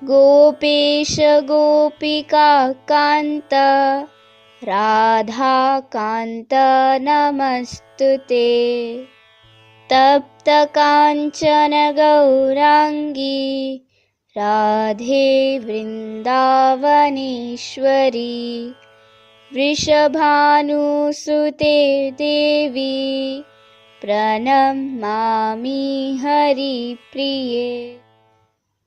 गोपेश गोपिका कान्त राधाकान्त नमस्तुते। तप्त काञ्चन गौराङ्गी राधे वृन्दावनेश्वरी। वृषभानुसुते देवी प्रणमामि हरिप्रिये।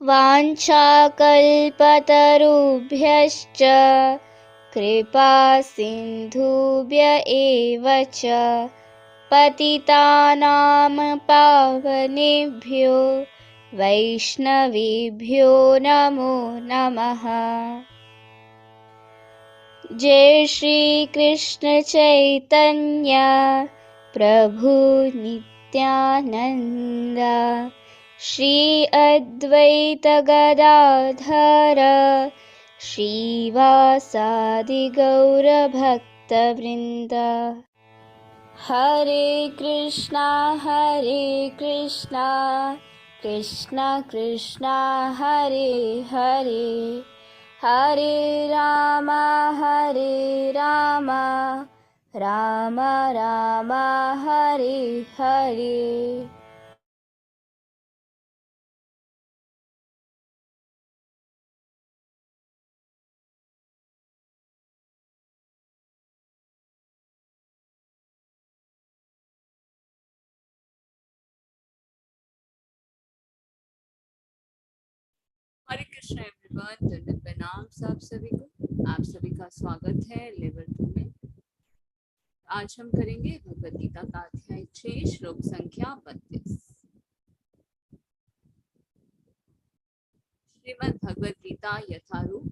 वाञ्छाकल्पतरुभ्यश्च कृपा सिन्धुभ्य एव च पतितानां पावनेभ्यो वैष्णवेभ्यो नमो नमः। जय श्री कृष्ण चैतन्य प्रभु नित्यानंद। श्री अद्वैत गदाधर श्रीवासादि गौर भक्तवृंद। हरे कृष्णा कृष्णा कृष्णा हरे हरे, हरे राम राम राम हरे हरे। हरे कृष्ण एवरीवन, दंडवत प्रणाम आप सभी को। आप सभी का स्वागत है लेवल 2 में। आज हम करेंगे भगवद गीता का अध्याय 6 श्लोक संख्या 32। श्रीमद् भगवद गीता यथारूप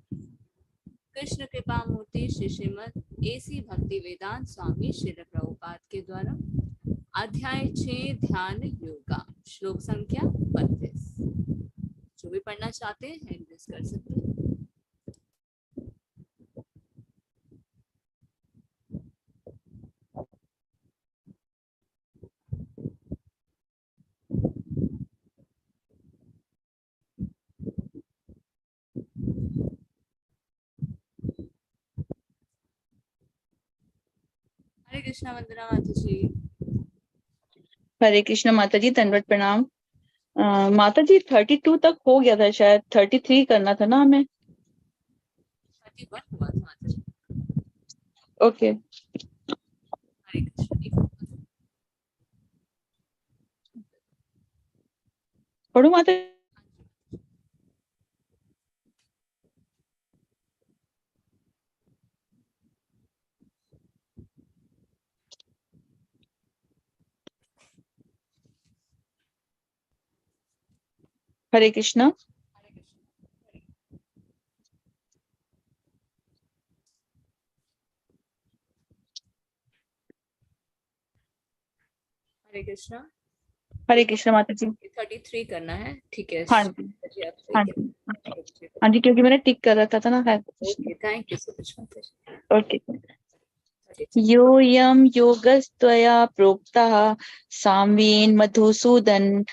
कृष्ण कृपा मूर्ति श्री श्रीमद् एसी भक्ति वेदांत स्वामी श्रील प्रभुपाद के द्वारा अध्याय 6 ध्यान योगा श्लोक संख्या 32। जो भी पढ़ना चाहते हैं एंग्लिश कर सकते हैं। हरे कृष्णा वंदना माता जी। हरे कृष्ण माता जी, दंडवत प्रणाम। माता जी 32 तक हो गया था, शायद 33 करना था ना हमें। 31 हुआ था माता जी। ओके, हरे कृष्ण। पढ़ो माता। हरे कृष्णा। हरे कृष्णा। हरे कृष्ण माता जी। 33 करना है, ठीक है। हाँ जी, हाँ जी, हाँ जी, क्योंकि मैंने टिक कर रखा था ना। है okay, thank you so much माता जी। ओके। योऽयं योगस्त्वया प्रोक्तः साम्येन मधुसूदन,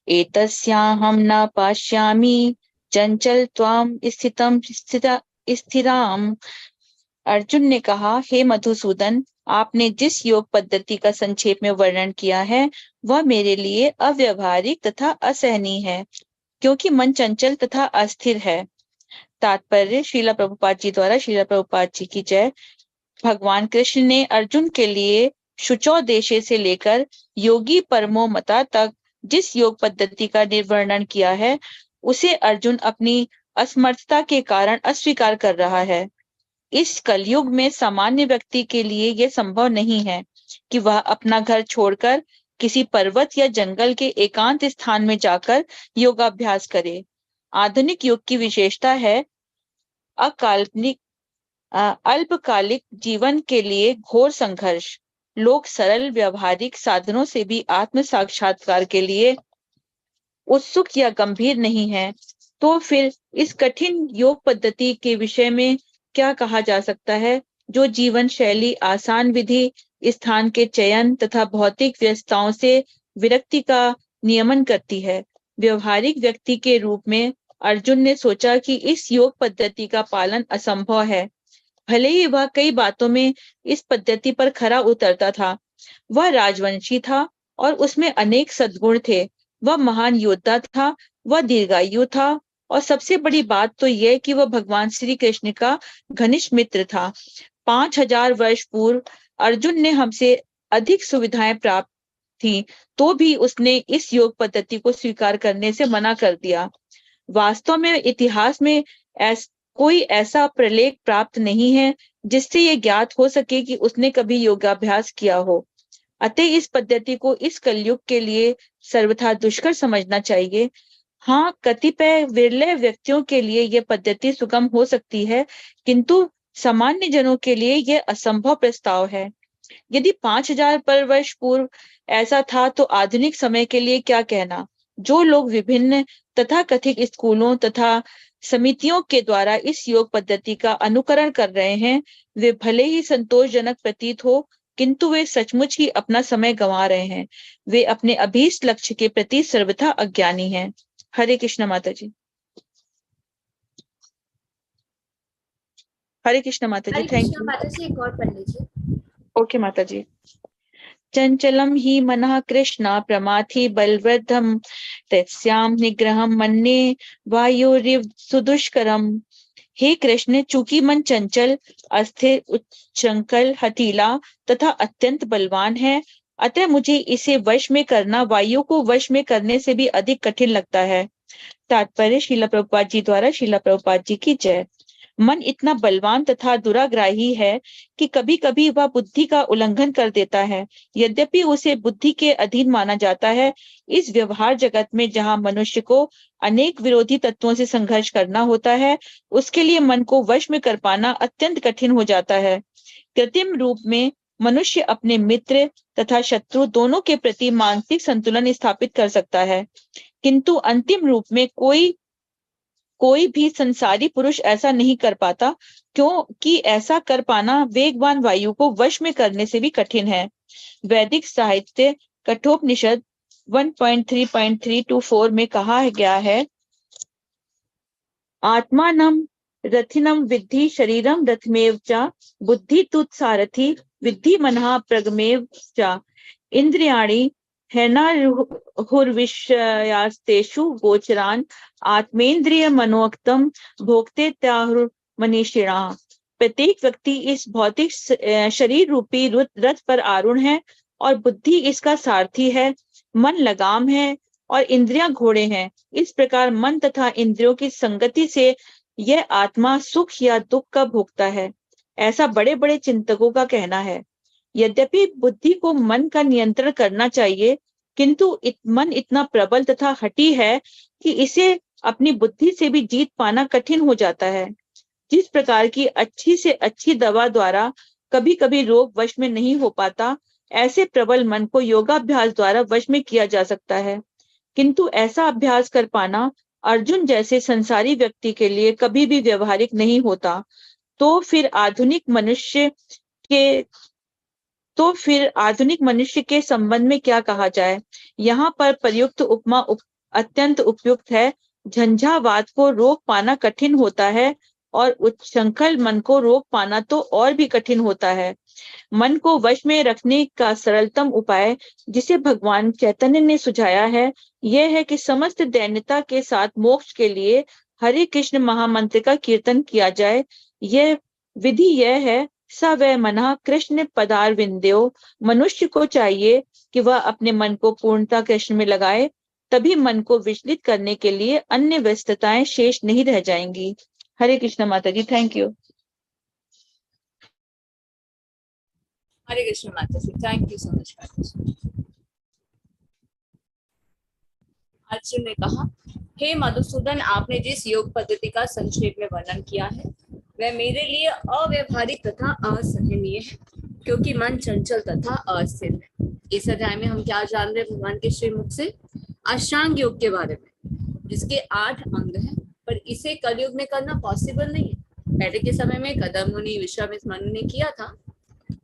एतस्याहं न पश्यामि चंचल त्वां स्थिराम। अर्जुन ने कहा, हे मधुसूदन, आपने जिस योग पद्धति का संक्षेप में वर्णन किया है वह मेरे लिए अव्यवहारिक तथा असहनीय है, क्योंकि मन चंचल तथा अस्थिर है। तात्पर्य श्रीला प्रभुपाद जी द्वारा। श्रीला प्रभुपाद जी की जय। भगवान कृष्ण ने अर्जुन के लिए शुचौ देशे से लेकर योगी परमो मता तक जिस योग पद्धति का निर्वर्णन किया है उसे अर्जुन अपनी असमर्थता के कारण अस्वीकार कर रहा है। इस कलयुग में सामान्य व्यक्ति के लिए यह संभव नहीं है कि वह अपना घर छोड़कर किसी पर्वत या जंगल के एकांत स्थान में जाकर योगाभ्यास करे। आधुनिक युग की विशेषता है अल्पकालिक जीवन के लिए घोर संघर्ष। लोग सरल व्यवहारिक साधनों से भी आत्म साक्षात्कार के लिए उत्सुक या गंभीर नहीं है। तो फिर इस कठिन योग पद्धति के विषय में क्या कहा जा सकता है, जो जीवन शैली, आसान विधि, स्थान के चयन तथा भौतिक व्यस्तताओं से विरक्ति का नियमन करती है। व्यवहारिक व्यक्ति के रूप में अर्जुन ने सोचा कि इस योग पद्धति का पालन असंभव है। भले ही वह कई बातों में इस पद्धति पर खरा उतरता था। वह राजवंशी था और उसमें अनेक सद्गुण थे। वह महान योद्धा था, वह दीर्घायु था और सबसे बड़ी बात तो यह कि वह भगवान श्री कृष्ण का घनिष्ठ मित्र था। 5000 वर्ष पूर्व अर्जुन ने हमसे अधिक सुविधाएं प्राप्त थी, तो भी उसने इस योग पद्धति को स्वीकार करने से मना कर दिया। वास्तव में इतिहास में कोई ऐसा प्रलेख प्राप्त नहीं है जिससे ये ज्ञात हो सके कि उसने कभी योगाभ्यास किया हो। अतः इस पद्धति को इस कलयुग के लिए सर्वथा दुष्कर समझना चाहिए। हाँ, कतिपय विरले व्यक्तियों के लिए यह पद्धति सुगम हो सकती है, किंतु सामान्य जनों के लिए यह असंभव प्रस्ताव है। यदि 5000 वर्ष पूर्व ऐसा था तो आधुनिक समय के लिए क्या कहना। जो लोग विभिन्न तथा कथित स्कूलों तथा समितियों के द्वारा इस योग पद्धति का अनुकरण कर रहे हैं, वे भले ही संतोषजनक प्रतीत हो, किंतु वे सचमुच ही अपना समय गंवा रहे हैं। वे अपने अभीष्ट लक्ष्य के प्रति सर्वथा अज्ञानी हैं। हरे कृष्ण माता जी। हरे कृष्ण माता जी। थैंक यू माता जी। एक और पढ़ लीजिए। ओके माता जी। चंचलम ही मनः कृष्ण प्रमाथि बलवृद्धम तस्याम निग्रहम मन्ये वायुरिव सुदुष्करम। हे कृष्ण, चूंकि मन चंचल, अस्थिर, उच्चंकल, हठीला तथा अत्यंत बलवान है, अतः मुझे इसे वश में करना वायु को वश में करने से भी अधिक कठिन लगता है। तात्पर्य श्रील प्रभुपाद जी द्वारा। श्रील प्रभुपाद जी की जय। मन इतना बलवान तथा दुराग्राही है कि कभी कभी वह बुद्धि का उल्लंघन कर देता है। यद्यपि उसे बुद्धि के अधीन माना जाता है, इस व्यवहार जगत में जहाँ मनुष्य को अनेक विरोधी तत्वों से संघर्ष करना होता है, उसके लिए मन को वश में कर पाना अत्यंत कठिन हो जाता है। कृत्रिम रूप में मनुष्य अपने मित्र तथा शत्रु दोनों के प्रति मानसिक संतुलन स्थापित कर सकता है, किंतु अंतिम रूप में कोई भी संसारी पुरुष ऐसा नहीं कर पाता, क्योंकि ऐसा कर पाना वेगवान वायु को वश में करने से भी कठिन है। वैदिक साहित्य कठोपनिषद 1.3.3-4 में कहा गया है, आत्मानं रथिनं विद्धि शरीरम रथमेव च बुद्धि तुत्सारथि विद्धि मनः प्रगमेव च इंद्रियाणि हैनाहुर्विषयास्तेषु गोचरान आत्मेन्द्रिय मनोक्तम भोक्ते त्याहुर्मनीषिणाः। प्रत्येक व्यक्ति इस भौतिक शरीर रूपी रथ पर आरूढ़ है और बुद्धि इसका सारथी है, मन लगाम है और इंद्रियां घोड़े हैं। इस प्रकार मन तथा इंद्रियों की संगति से यह आत्मा सुख या दुख का भोगता है, ऐसा बड़े बड़े चिंतकों का कहना है। यद्यपि बुद्धि को मन का नियंत्रण करना चाहिए, किंतु मन इतना प्रबल तथा हठी है कि इसे अपनी बुद्धि से भी जीत पाना कठिन हो जाता है। जिस प्रकार की अच्छी से अच्छी दवा द्वारा कभी कभी रोग वश में नहीं हो पाता, ऐसे प्रबल मन को योगाभ्यास द्वारा वश में किया जा सकता है, किंतु ऐसा अभ्यास कर पाना अर्जुन जैसे संसारी व्यक्ति के लिए कभी भी व्यवहारिक नहीं होता। तो फिर आधुनिक मनुष्य के संबंध में क्या कहा जाए। यहाँ पर प्रयुक्त उपमा अत्यंत उपयुक्त है। झंझावात को रोक पाना कठिन होता है और उच्छृंखल मन को रोक पाना तो और भी कठिन होता है। मन को वश में रखने का सरलतम उपाय जिसे भगवान चैतन्य ने सुझाया है, यह है कि समस्त दैन्यता के साथ मोक्ष के लिए हरे कृष्ण महामंत्र का कीर्तन किया जाए। यह विधि यह है, स वै मनः कृष्ण पदारविंदो। मनुष्य को चाहिए कि वह अपने मन को पूर्णता कृष्ण में लगाए, तभी मन को विचलित करने के लिए अन्य व्यस्तताएं शेष नहीं रह जाएंगी। हरे कृष्ण माता जी। Thank you. हरे कृष्ण माता ji. Thank you so much माता जी। अर्जुन ने कहा, हे मधुसूदन, आपने जिस योग पद्धति का संक्षेप में वर्णन किया है वह मेरे लिए अव्यवहारिक तथा असहनीय है, क्योंकि मन चंचल तथा अस्थिर है। इस अध्याय में हम क्या जान रहे हैं भगवान के श्रीमुख से? अष्टांग योग के बारे में, जिसके 8 अंग हैं, पर इसे कलयुग में करना पॉसिबल नहीं है। पहले के समय में कदम मुनि, विश्वामित्र मुनि ने किया था,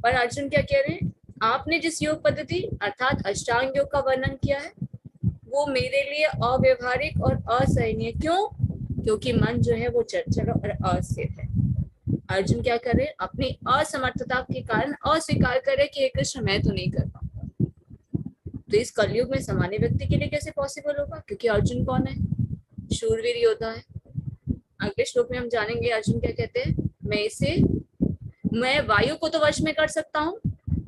पर अर्जुन क्या कह रहे हैं? आपने जिस योग पद्धति अर्थात अष्टांग योग का वर्णन किया है वो मेरे लिए अव्यवहारिक और असहनीय। क्यों? क्योंकि मन जो है वो चंचल और अस्थिर है। अर्जुन क्या करे, अपनी असमर्थता के कारण अस्वीकार करे कि हे कृष्ण मैं तो नहीं कर पाऊंगा। तो इस कलयुग में सामान्य व्यक्ति के लिए कैसे पॉसिबल होगा, क्योंकि अर्जुन कौन है, शूरवीर योद्धा है। अगले श्लोक में हम जानेंगे अर्जुन क्या कहते हैं, मैं वायु को तो वश में कर सकता हूँ,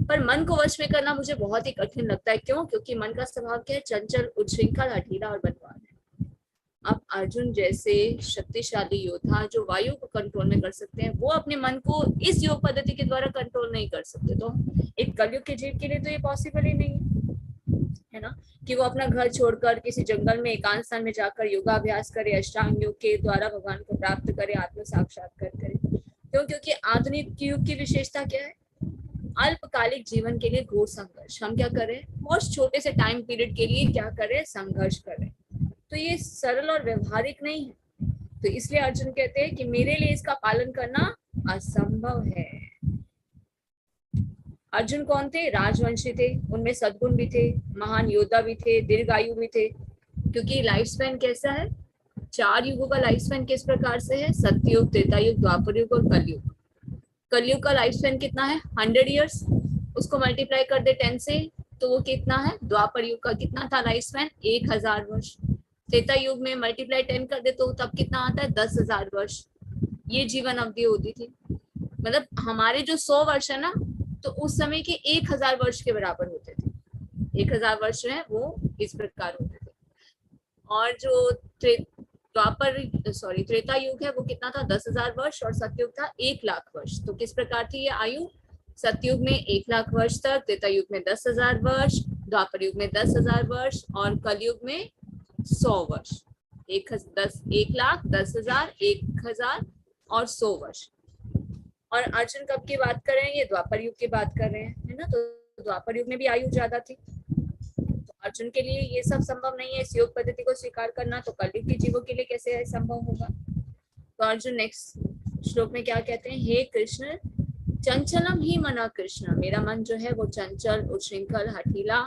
पर मन को वश में करना मुझे बहुत ही कठिन लगता है। क्यों? क्योंकि मन का स्वभाव क्या है, चंचल, उच्छृंखल, हठीला और बलवान है। अब अर्जुन जैसे शक्तिशाली योद्धा जो वायु को कंट्रोल में कर सकते हैं, वो अपने मन को इस योग पद्धति के द्वारा कंट्रोल नहीं कर सकते। तो एक कलयुग के जीव के लिए तो ये पॉसिबल ही नहीं है ना, कि वो अपना घर छोड़कर किसी जंगल में एकांत स्थान में जाकर योगाभ्यास करे, अष्टांग योग के द्वारा भगवान को प्राप्त करे, आत्म साक्षात्कार करे। क्यों? क्योंकि आधुनिक युग की विशेषता क्या है, अल्पकालिक जीवन के लिए घोर संघर्ष। हम क्या करें, बहुत छोटे से टाइम पीरियड के लिए क्या करें, संघर्ष करें। तो ये सरल और व्यवहारिक नहीं है। तो इसलिए अर्जुन कहते हैं कि मेरे लिए इसका पालन करना असंभव है। अर्जुन कौन थे, राजवंशी थे, उनमें सद्गुण भी थे, महान योद्धा भी थे, दीर्घायु भी थे। क्योंकि लाइफ स्पैन कैसा है, 4 युगों का लाइफ स्पैन किस प्रकार से है, सत्ययुग, त्रेतायुग, द्वापर युग और कलयुग। कलयुग का लाइफ स्पैन कितना है, 100 ईयर्स, उसको मल्टीप्लाई कर दे 10 से तो वो कितना है, द्वापर युग का कितना था लाइफ स्पैन, 1000 वर्ष। त्रेता युग में मल्टीप्लाई 10 कर दे तो तब कितना आता है, 10,000 वर्ष। ये जीवन अवधि होती थी। मतलब हमारे जो 100 वर्ष है ना, तो उस समय के 1000 वर्ष के बराबर होते थे। 1000 वर्ष है वो इस प्रकार होते थे। और जो त्रेता युग है वो कितना था, 10,000 वर्ष, और सतयुग था 1,00,000 वर्ष। तो किस प्रकार थी ये आयु, सतयुग में 1,00,000 वर्ष तक, त्रेता युग में 10,000 वर्ष, द्वापर युग में 10,000 वर्ष और कलयुग में 100 वर्ष। 1,00,000, 10,000, 1,000 और 100 वर्ष। और अर्जुन कब की बात कर रहे हैं, ये द्वापर युग की बात कर रहे हैं, है ना। तो द्वापर युग में भी आयु ज्यादा थी। तो अर्जुन के लिए ये सब संभव नहीं है, इस योग पद्धति को स्वीकार करना। तो कलयुग के जीवों के लिए कैसे संभव होगा। तो अर्जुन नेक्स्ट श्लोक में क्या कहते हैं, हे कृष्ण चंचलम ही मना कृष्ण, मेरा मन जो है वो चंचल, उच्छृंखल, हठीला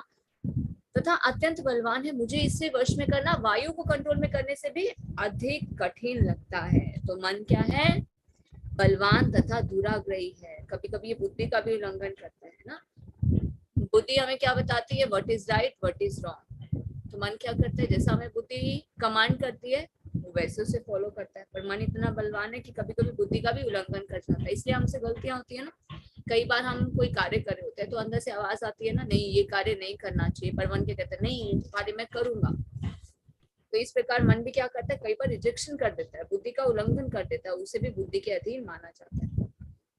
तथा अत्यंत बलवान है। मुझे इससे वश में करना वायु को कंट्रोल में करने से भी अधिक कठिन लगता है। तो मन क्या है, बलवान तथा दुराग्रही है। कभी कभी ये बुद्धि का भी उल्लंघन करता है ना। बुद्धि हमें क्या बताती है, what is right, what is wrong. तो मन क्या करता है, जैसा हमें बुद्धि कमांड करती है वो वैसे उसे फॉलो करता है। पर मन इतना बलवान है कि कभी कभी बुद्धि का भी उल्लंघन कर जाता है। इसलिए हमसे गलतियां होती है ना। कई बार हम कोई कार्य कर रहे होते हैं तो अंदर से आवाज आती है ना, नहीं ये कार्य नहीं करना चाहिए, पर मन क्या कहता है, नहीं ये कार्य मैं करूंगा। तो इस प्रकार मन भी क्या करता है, कई बार रिजेक्शन कर देता है, बुद्धि का उल्लंघन कर देता है, उसे भी बुद्धि के अधीन माना जाता है।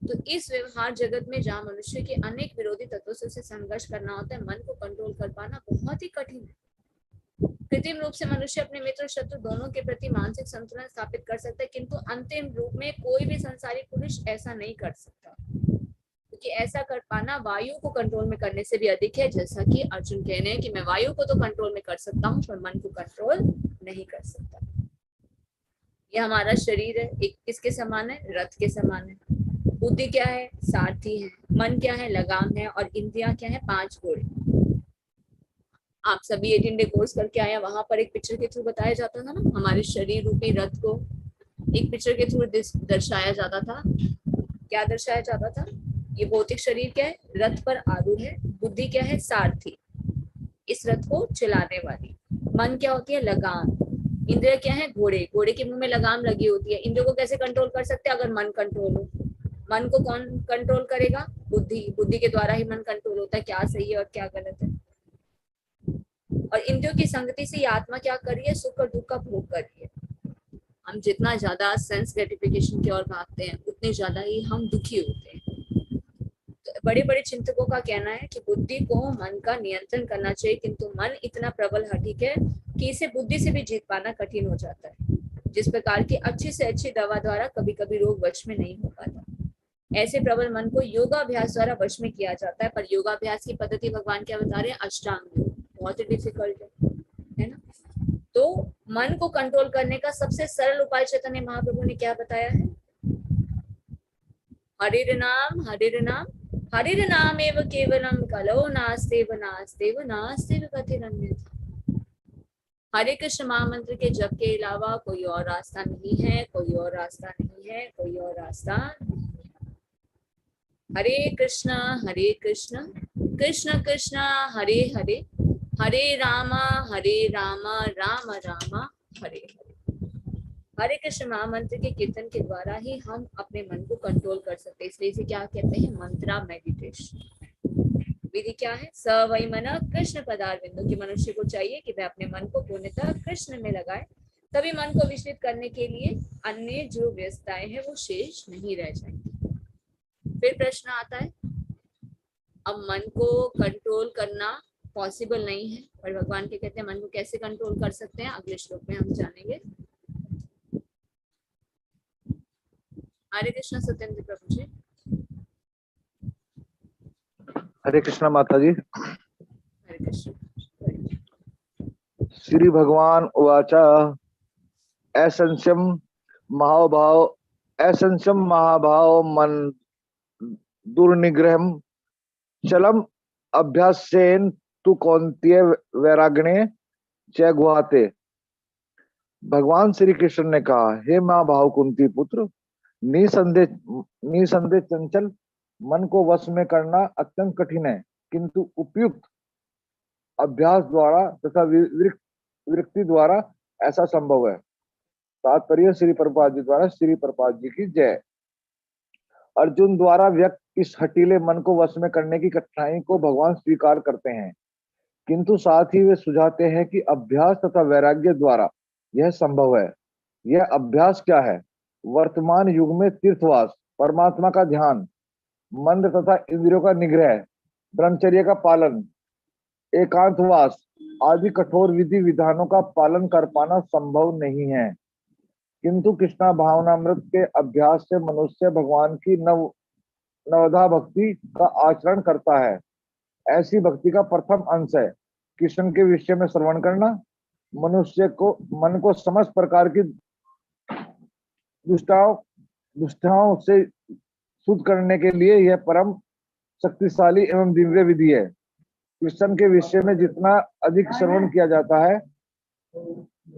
तो इस व्यवहार जगत में जहाँ मनुष्य के अनेक विरोधी तत्वों से उसे संघर्ष करना होता है, मन को कंट्रोल कर पाना बहुत ही कठिन है। कृत्रिम रूप से मनुष्य अपने मित्र और शत्रु दोनों के प्रति मानसिक संतुलन स्थापित कर सकता है, किंतु अंतिम रूप में कोई भी संसारी पुरुष ऐसा नहीं कर सकता, क्योंकि ऐसा कर पाना वायु को कंट्रोल में करने से भी अधिक है। जैसा कि अर्जुन कह रहे हैं कि मैं वायु को तो कंट्रोल में कर सकता हूँ पर मन को कंट्रोल नहीं कर सकता। ये हमारा शरीर है, एक किसके समान है, रथ के समान है। बुद्धि क्या है, सारथी है। मन क्या है, लगाम है। और इंद्रियां क्या है, 5 घोड़े। आप सभी 18 डे कोर्स करके आए, वहां पर एक पिक्चर के थ्रू बताया जाता था ना, हमारे शरीर रूपी रथ को एक पिक्चर के थ्रू दर्शाया जाता था। क्या दर्शाया जाता था, ये भौतिक शरीर क्या है, रथ पर आरूढ़ है। बुद्धि क्या है, सारथी, इस रथ को चलाने वाली। मन क्या होती है, लगाम। इंद्रिय क्या है, घोड़े, घोड़े के मुंह में लगाम लगी होती है। इंद्रियों को कैसे कंट्रोल कर सकते हैं, अगर मन कंट्रोल हो। मन को कौन कंट्रोल करेगा, बुद्धि। बुद्धि के द्वारा ही मन कंट्रोल होता है, क्या सही है और क्या गलत है। और इंद्रियों की संगति से ये आत्मा क्या कर रही है, सुख और दुख का भोग कर रही है। हम जितना ज्यादा सेंस ग्रेटिफिकेशन की ओर भागते हैं उतने ज्यादा ही हम दुखी होते हैं। तो बड़े बड़े चिंतकों का कहना है कि बुद्धि को मन का नियंत्रण करना चाहिए, किंतु मन इतना प्रबल हठीक है कि इसे बुद्धि से भी जीत पाना कठिन हो जाता है। जिस प्रकार की अच्छी से अच्छी दवा द्वारा कभी कभी रोग वश में नहीं हो पाता, ऐसे प्रबल मन को योगाभ्यास द्वारा वश में किया जाता है। पर योगाभ्यास की पद्धति भगवान क्या बता रहे हैं, अष्टांग योग, बहुत ही डिफिकल्ट है ना। तो मन को कंट्रोल करने का सबसे सरल उपाय चैतन्य महाप्रभु ने क्या बताया है, हरिर नाम, हरिर नाम, हरिर नाम एव केवलम, कलो नास्तेव नास्तेव नास्तेव गतिरन्यथा। हरे कृष्ण महामंत्र के जप के अलावा कोई और रास्ता नहीं है, कोई और रास्ता नहीं है, कोई और रास्ता नहीं है। हरे कृष्ण कृष्ण कृष्ण हरे हरे, हरे राम राम राम हरे हरे। हरे कृष्ण महामंत्र के कीर्तन के द्वारा ही हम अपने मन को कंट्रोल कर सकते हैं, इसलिए इसे क्या कहते हैं? मंत्रा मेडिटेशन। विधि क्या है? स वै मन कृष्ण पदारविंदो, कि मनुष्य को चाहिए कि वह अपने मन को पूर्णतः कृष्ण में लगाए, तभी मन को विचलित करने के लिए अन्य जो व्यस्तताएं हैं वो शेष नहीं रह जाएंगी। फिर प्रश्न आता है, अब मन को कंट्रोल करना पॉसिबल नहीं है, पर भगवान के कहते हैं मन को कैसे कंट्रोल कर सकते हैं, अगले श्लोक में हम जानेंगे। हरे कृष्ण सत्येंद्र प्रभु जी। हरे कृष्ण माता जी। हरे कृष्ण। श्री भगवान उवाच असंशयम महाभाव मन दुर्निग्रहम चलम अभ्यासेन तु कौन्तेय वैराग्ये च गुहाते। भगवान श्री कृष्ण ने कहा, हे महाभाव कुंती पुत्र, निसंदेह चंचल मन को वश में करना अत्यंत कठिन है, किंतु उपयुक्त अभ्यास द्वारा तथा विरक्ति द्वारा ऐसा संभव है। तात्पर्य श्री प्रभुपाद जी द्वारा। श्री प्रभुपाद जी की जय। अर्जुन द्वारा व्यक्त इस हठीले मन को वश में करने की कठिनाई को भगवान स्वीकार करते हैं, किंतु साथ ही वे सुझाते हैं कि अभ्यास तथा वैराग्य द्वारा यह संभव है। यह अभ्यास क्या है? वर्तमान युग में तीर्थवास, परमात्मा का ध्यान, मंद तथा इंद्रियों का निग्रह, ब्रह्मचर्य का पालन, एकांतवास आदि कठोर विधि विधानों का पालन कर पाना संभव नहीं है, किंतु कृष्णा भावनामृत के अभ्यास से मनुष्य भगवान की नवधा भक्ति का आचरण करता है। ऐसी भक्ति का प्रथम अंश है कृष्ण के विषय में श्रवण करना। मनुष्य को मन को समस्त प्रकार की दुष्टाओं से शुद्ध करने के लिए यह परम शक्तिशाली एवं दिव्य विधि है। कृष्ण के विषय में जितना अधिक श्रवण किया जाता है,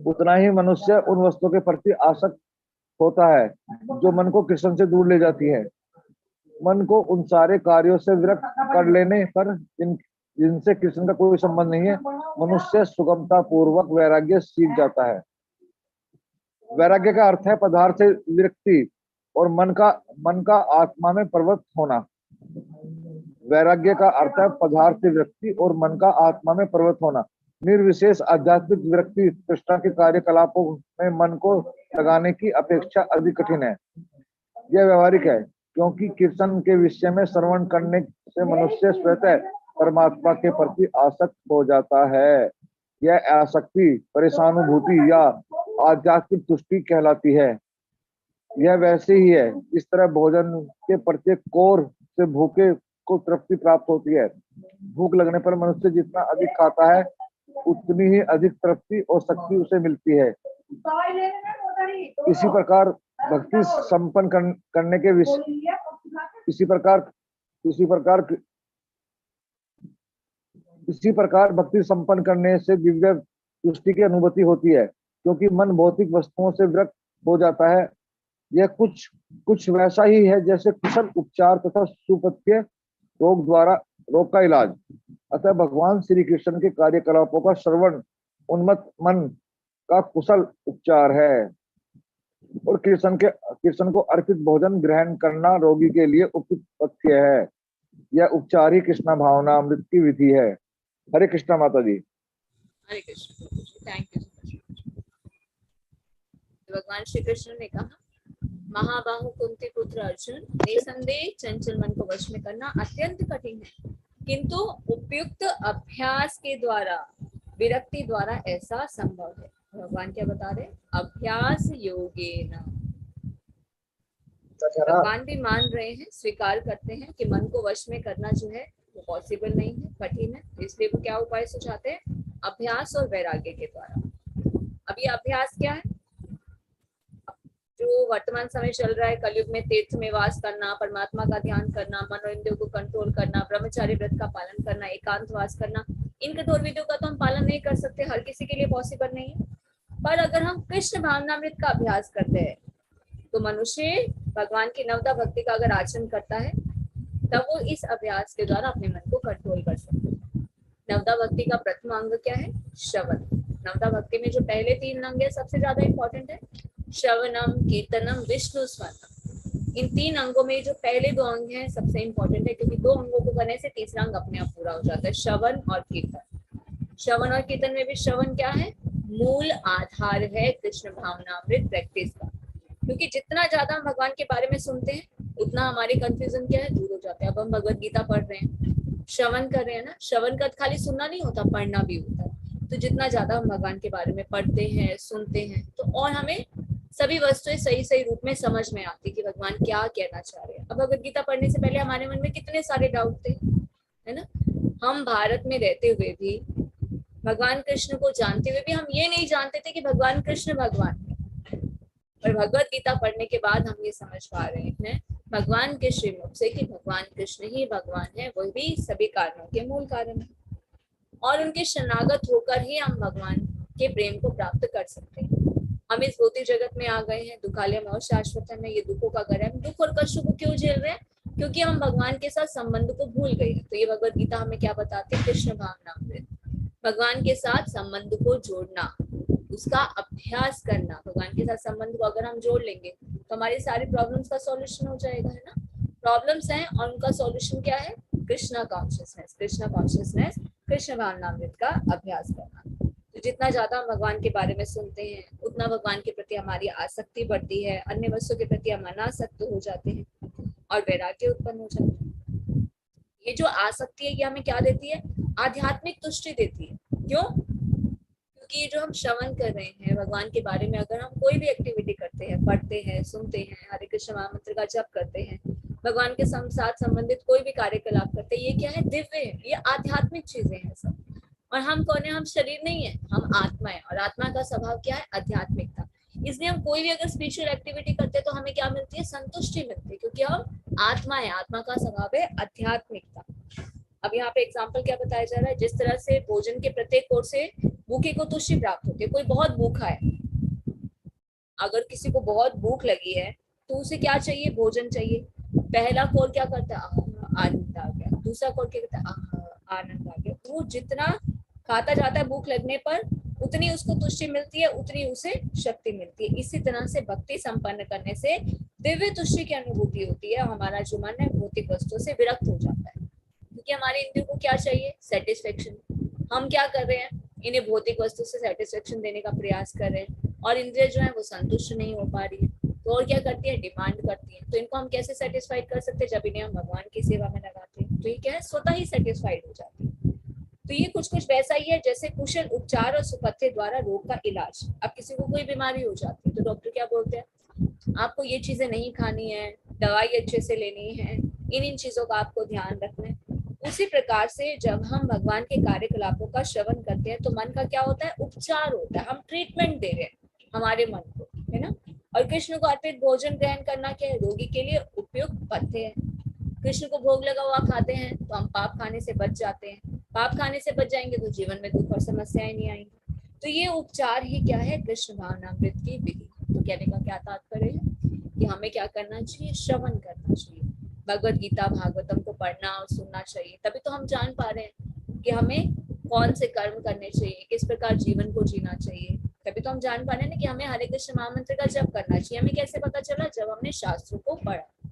उतना ही मनुष्य उन वस्तुओं के प्रति आसक्त होता है जो मन को कृष्ण से दूर ले जाती है। मन को उन सारे कार्यों से विरक्त कर लेने पर जिनसे कृष्ण का कोई संबंध नहीं है, मनुष्य सुगमता पूर्वक वैराग्य सीख जाता है। वैराग्य का अर्थ है पदार्थ से विरक्ति और मन का आत्मा में प्रवृत्त होना। वैराग्य का अर्थ है पदार्थ से विरक्ति और मन का आत्मा में प्रवृत्त होना। निर्विशेष आध्यात्मिक विरक्ति कृष्ण के कार्यकलापों में मन को लगाने की अपेक्षा अधिक कठिन है। यह व्यवहारिक है, क्योंकि कृष्ण के विषय में श्रवण करने से मनुष्य स्वतः परमात्मा के प्रति आसक्त हो जाता है। यह आसक्ति परेशानुभूति या आध्यात्मिक तुष्टि कहलाती है। यह वैसे ही है इस तरह भोजन के प्रत्येक कोर से भूखे को तृप्ति प्राप्त होती है। भूख लगने पर मनुष्य जितना अधिक खाता है, उतनी ही अधिक तृप्ति और शक्ति उसे मिलती है। इसी प्रकार भक्ति संपन्न करने के इसी प्रकार भक्ति संपन्न करने से दिव्य तुष्टि की अनुभूति होती है, क्योंकि मन भौतिक वस्तुओं से विरक्त हो जाता है। यह कुछ वैसा ही है जैसे कुशल उपचार तथा सुपथ्य रोग का इलाज। अतः भगवान श्री कृष्ण के कार्यकलापों का श्रवण उन्मत्त मन का कुशल उपचार है, और कृष्ण को अर्पित भोजन ग्रहण करना रोगी के लिए उपयुक्त पथ्य है। यह उपचार ही कृष्ण भावना अमृत की विधि है। हरे कृष्णा माता ji. Hare Krishna. Thank you so much. भगवान श्री कृष्ण ने कहा, महाबाहु कुंती पुत्र अर्जुन, निसंदेह चंचल मन को वश में करना अत्यंत कठिन है, किंतु उपयुक्त अभ्यास के द्वारा विरक्ति द्वारा ऐसा संभव है। भगवान क्या बता रहे? अभ्यास योगेन। भगवान भी मान रहे हैं, स्वीकार करते हैं कि मन को वश में करना जो है वो पॉसिबल नहीं है, कठिन है। इसलिए वो क्या उपाय सुझाते हैं? अभ्यास और वैराग्य के द्वारा। अब ये अभ्यास क्या है? जो वर्तमान समय चल रहा है कलयुग में, तीर्थ में वास करना, परमात्मा का ध्यान करना, मनोइंद्रियों को कंट्रोल करना, ब्रह्मचारी व्रत का पालन करना, एकांतवास करना, इन कठोर विधियों का तो हम पालन नहीं कर सकते, हर किसी के लिए पॉसिबल नहीं है। पर अगर हम कृष्ण भावनामृत का अभ्यास करते हैं तो मनुष्य भगवान की नवदा भक्ति का अगर आचरण करता है तब वो इस अभ्यास के द्वारा अपने मन को कंट्रोल कर सकते हैं। नवदा भक्ति का प्रथम अंग क्या है? श्रवण। नवदा भक्ति में जो पहले 3 अंग है सबसे ज्यादा इंपॉर्टेंट है, श्रवणम, कीर्तनम, विष्णु स्मरणम। इन 3 अंगों में जो पहले 2 अंग हैं सबसे इंपॉर्टेंट है, क्योंकि 2 अंगों को करने से तीसरा अंग अपने आप पूरा हो जाता है, श्रवण और कीर्तन। श्रवण और कीर्तन में भी श्रवण क्या है? मूल आधार है कृष्ण भावनामृत प्रैक्टिस का, क्योंकि जितना ज्यादा हम भगवान के बारे में सुनते हैं उतना हमारे कंफ्यूजन क्या है? दूर हो जाते हैं। अब हम भगवत गीता पढ़ रहे हैं, श्रवण कर रहे हैं ना, श्रवण का खाली सुनना नहीं होता, पढ़ना भी होता है। तो जितना ज्यादा हम भगवान के बारे में पढ़ते हैं, सुनते हैं, तो और हमें सभी वस्तुएं सही सही रूप में समझ में आती कि भगवान क्या कहना चाह रहे हैं। अब भगवत गीता पढ़ने से पहले हमारे मन में कितने सारे डाउट थे, है ना। हम भारत में रहते हुए भी, भगवान कृष्ण को जानते हुए भी हम ये नहीं जानते थे कि भगवान कृष्ण भगवान है। और भगवत गीता पढ़ने के बाद हम ये समझ पा रहे हैं भगवान के श्रीमुख से कि भगवान कृष्ण ही भगवान है, वो भी सभी कारणों के मूल कारण है, और उनके शरणागत होकर ही हम भगवान के प्रेम को प्राप्त कर सकते हैं। हम इस भौतिक जगत में आ गए हैं, दुखालयम अशाश्वत है, ये दुखों का घर है। हम दुख और कष्ट को क्यों झेल रहे हैं? क्योंकि हम भगवान के साथ संबंध को भूल गए हैं। तो ये भगवत गीता हमें क्या बताती है? कृष्ण भावनामृत, भगवान के साथ संबंध को जोड़ना, उसका अभ्यास करना। भगवान के साथ संबंध को अगर हम जोड़ लेंगे तो हमारी सारी प्रॉब्लम्स का सॉल्यूशन हो जाएगा, है ना। प्रॉब्लम्स हैं और उनका सॉल्यूशन क्या है? कृष्णा कॉन्शियसनेस। कृष्णा कॉन्शियसनेस, कृष्ण भावनामृत का अभ्यास करना। तो जितना ज्यादा हम भगवान के बारे में सुनते हैं उतना भगवान के प्रति हमारी आसक्ति बढ़ती है, अन्य वस्तुओं के प्रति हम अनासक्त हो जाते हैं और वैराग्य उत्पन्न हो जाता है। ये जो आसक्ति है ये हमें क्या देती है? आध्यात्मिक तुष्टि देती है। क्यों? क्योंकि ये जो हम श्रवण कर रहे हैं भगवान के बारे में, अगर हम कोई भी एक्टिविटी करते हैं, पढ़ते हैं, सुनते हैं, हरे कृष्ण महामंत्र का जप करते हैं, भगवान के साथ संबंधित कोई भी कार्यकलाप करते हैं, ये क्या है? दिव्य है, ये आध्यात्मिक चीजें हैं सब। और हम कौन है? हम शरीर नहीं है, हम आत्मा है, और आत्मा का स्वभाव क्या है? आध्यात्मिकता। इसलिए हम कोई भी अगर स्पिरिचुअल एक्टिविटी करते हैं तो हमें क्या मिलती है? संतुष्टि मिलती है, क्योंकि हम आत्मा है, आत्मा का स्वभाव है आध्यात्मिकता। अब यहाँ पे एग्जाम्पल क्या बताया जा रहा है? जिस तरह से भोजन के प्रत्येक कोर से भूखे को तुष्टि प्राप्त होती है। कोई बहुत भूखा है, अगर किसी को बहुत भूख लगी है तो उसे क्या चाहिए? भोजन चाहिए। पहला कोर क्या करता है? आनंद आ गया। दूसरा कोर क्या करता है? आनंद आ गया। वो जितना खाता जाता है भूख लगने पर उतनी उसको तुष्टि मिलती है, उतनी उसे शक्ति मिलती है। इसी तरह से भक्ति संपन्न करने से दिव्य तुष्टि की अनुभूति होती है। हमारा जो मन है भौतिक वस्तुओं से विरक्त हो जाता है, क्योंकि हमारे इंद्रियों को क्या चाहिए? सेटिस्फेक्शन। हम क्या कर रहे हैं? इन्हें भौतिक वस्तु से सेटिस्फेक्शन देने का प्रयास कर रहे हैं, और इंद्रिय जो है वो संतुष्ट नहीं हो पा रही है, तो और क्या करती है? डिमांड करती है। तो इनको हम कैसे सेटिस्फाइड कर सकते हैं? जब इन्हें हम भगवान की सेवा में लगाते हैं तो ये क्या है? स्वतः ही सेटिस्फाइड हो जाती है। तो ये कुछ कुछ वैसा ही है जैसे कुशल उपचार और सुपथ्य द्वारा रोग का इलाज। अब किसी को कोई बीमारी हो जाती है तो डॉक्टर क्या बोलते हैं? आपको ये चीजें नहीं खानी है, दवाई अच्छे से लेनी है, इन चीजों का आपको ध्यान रखना है। उसी प्रकार से जब हम भगवान के कार्यकलापों का श्रवण करते हैं तो मन का क्या होता है? उपचार होता है। हम ट्रीटमेंट दे रहे हैं हमारे मन को, है ना। और कृष्ण को अर्पित भोजन ग्रहण करना क्या है? रोगी के लिए उपयुक्त पथ्य है। कृष्ण को भोग लगा हुआ खाते हैं तो हम पाप खाने से बच जाते हैं। पाप खाने से बच जाएंगे तो जीवन में दुख और समस्याएं नहीं आएंगी। तो ये उपचार ही क्या है? कृष्ण भावनामृत की विधि। तो कहने का क्या तात्पर्य है कि हमें क्या करना चाहिए? श्रवण करना चाहिए। भगवत गीता भागवतम को पढ़ना और सुनना चाहिए, तभी तो हम जान पा रहे हैं कि हमें कौन से कर्म करने चाहिए, किस प्रकार जीवन को जीना चाहिए। तभी तो हम जान पा रहे हैं ना कि हमें हरे कृष्ण महामंत्र का जप करना चाहिए। हमें कैसे पता चला? जब हमने शास्त्रों को पढ़ा।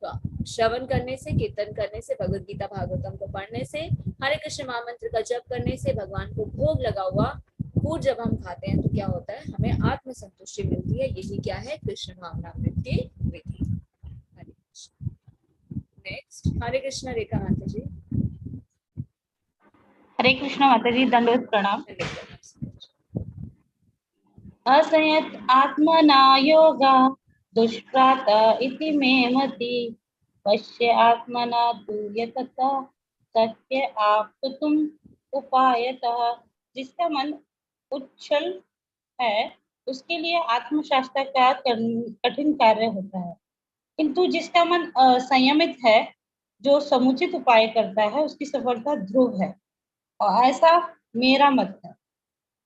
तो श्रवण करने से, कीर्तन करने से, भगवत गीता भागवतम को पढ़ने से, हरे कृष्ण महामंत्र का जप करने से, भगवान को भोग लगा हुआ फूड जब हम खाते हैं तो क्या होता है? हमें आत्म संतुष्टि मिलती है। यही क्या है? कृष्ण भावनामृत की विधि। नेक्स्ट, हरे कृष्ण रेखा माता जी। हरे कृष्ण माता जी, दंडवत प्रणाम। असंयत आत्मना योगा दुष्प्रात इति मे मति पश्य आत्मना तु यतता सत्य आपतुम उपायतः। जिसका मन उच्छल है उसके लिए आत्मशास्त्र का कठिन कार्य होता है, किंतु जिसका मन संयमित है, जो समुचित उपाय करता है, उसकी सफलता ध्रुव है। और ऐसा मेरा मत है।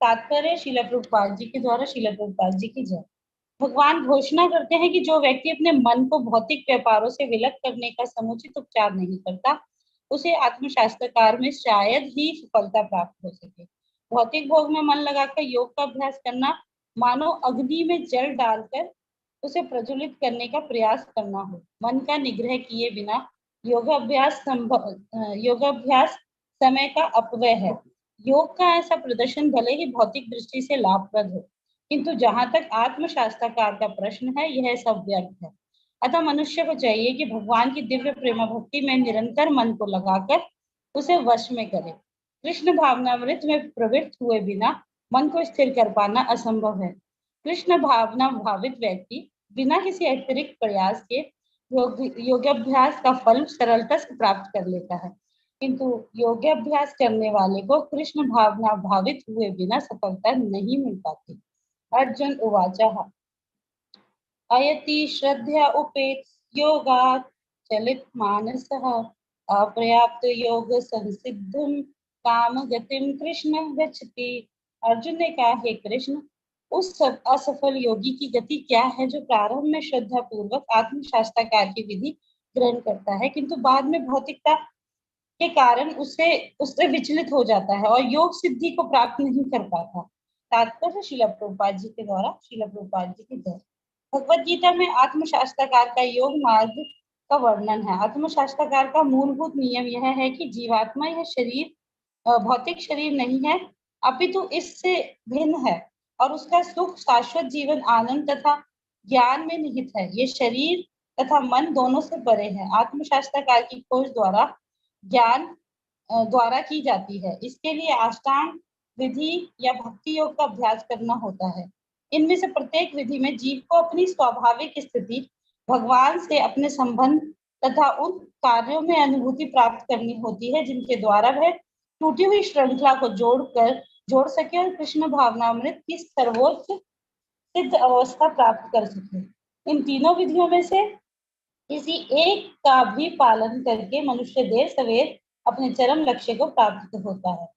तात्पर्य श्रील प्रभुपाद जी के द्वारा। श्रील प्रभुपाद जी की जय। भगवान घोषणा करते हैं कि जो व्यक्ति अपने मन को भौतिक व्यापारों से विलग करने का समुचित उपचार नहीं करता, उसे आत्मशास्त्रकार में शायद ही सफलता प्राप्त हो सके। भौतिक भोग में मन लगाकर योग का अभ्यास करना मानो अग्नि में जल डालकर उसे प्रज्वलित करने का प्रयास करना हो। मन का निग्रह किए बिना योगाभ्यास समय का अपव्यय है। योग का ऐसा प्रदर्शन भले ही भौतिक दृष्टि से लाभप्रद हो, किंतु जहां तक आत्मशास्त्रकार का प्रश्न है, यह सब व्यर्थ है। अतः मनुष्य को चाहिए कि भगवान की दिव्य प्रेम भक्ति में निरंतर मन को लगाकर उसे वश में करे। कृष्ण भावनामृत में प्रवृत्त हुए बिना मन को स्थिर कर पाना असंभव है। कृष्ण भावना भावित व्यक्ति बिना किसी अतिरिक्त प्रयास के योगाभ्यास का फल सरलता से प्राप्त कर लेता है, किंतु योगाभ्यास करने वाले को कृष्ण भावना भावित हुए बिना सफलता नहीं मिल पाती। अर्जुन उवाचः अयति श्रद्धया उपेत योगात् चलित मानसः अपर्याप्त योग संसिद्धिं काम गतिम कृष्ण गच्छति। अर्जुन ने कहा, हे कृष्ण, उस असफल योगी की गति क्या है जो प्रारंभ में श्रद्धा पूर्वक आत्मशास्त्रकार की विधि ग्रहण करता है, किंतु बाद में भौतिकता के कारण उससे विचलित हो जाता है और योग सिद्धि को प्राप्त नहीं कर पाता। तात्पर्य श्रील प्रभुपाद जी के द्वारा। श्रील प्रभुपाद जी की जय। भगवद गीता में आत्मशास्त्रकार का योग मार्ग का वर्णन है। आत्मशास्त्रकार का मूलभूत नियम यह है कि जीवात्मा यह शरीर भौतिक शरीर नहीं है, अपितु इससे भिन्न है और उसका सुख, शाश्वत जीवन, आनंद तथा ज्ञान में निहित है। ये शरीर तथा मन दोनों से परे है। आत्मशास्त्रकार की खोज द्वारा ज्ञान द्वारा की जाती है। इसके लिए अष्टांग विधि या भक्ति योग का अभ्यास करना होता है। इनमें से प्रत्येक विधि में जीव को अपनी स्वाभाविक स्थिति, भगवान से अपने संबंध तथा उन कार्यों में अनुभूति प्राप्त करनी होती है जिनके द्वारा वह टूटी हुई श्रृंखला को जोड़ सके और कृष्ण भावनामृत की सर्वोच्च सिद्ध अवस्था प्राप्त कर सके। इन तीनों विधियों में से किसी एक का भी पालन करके मनुष्य देर सवेर अपने चरम लक्ष्य को प्राप्त होता है।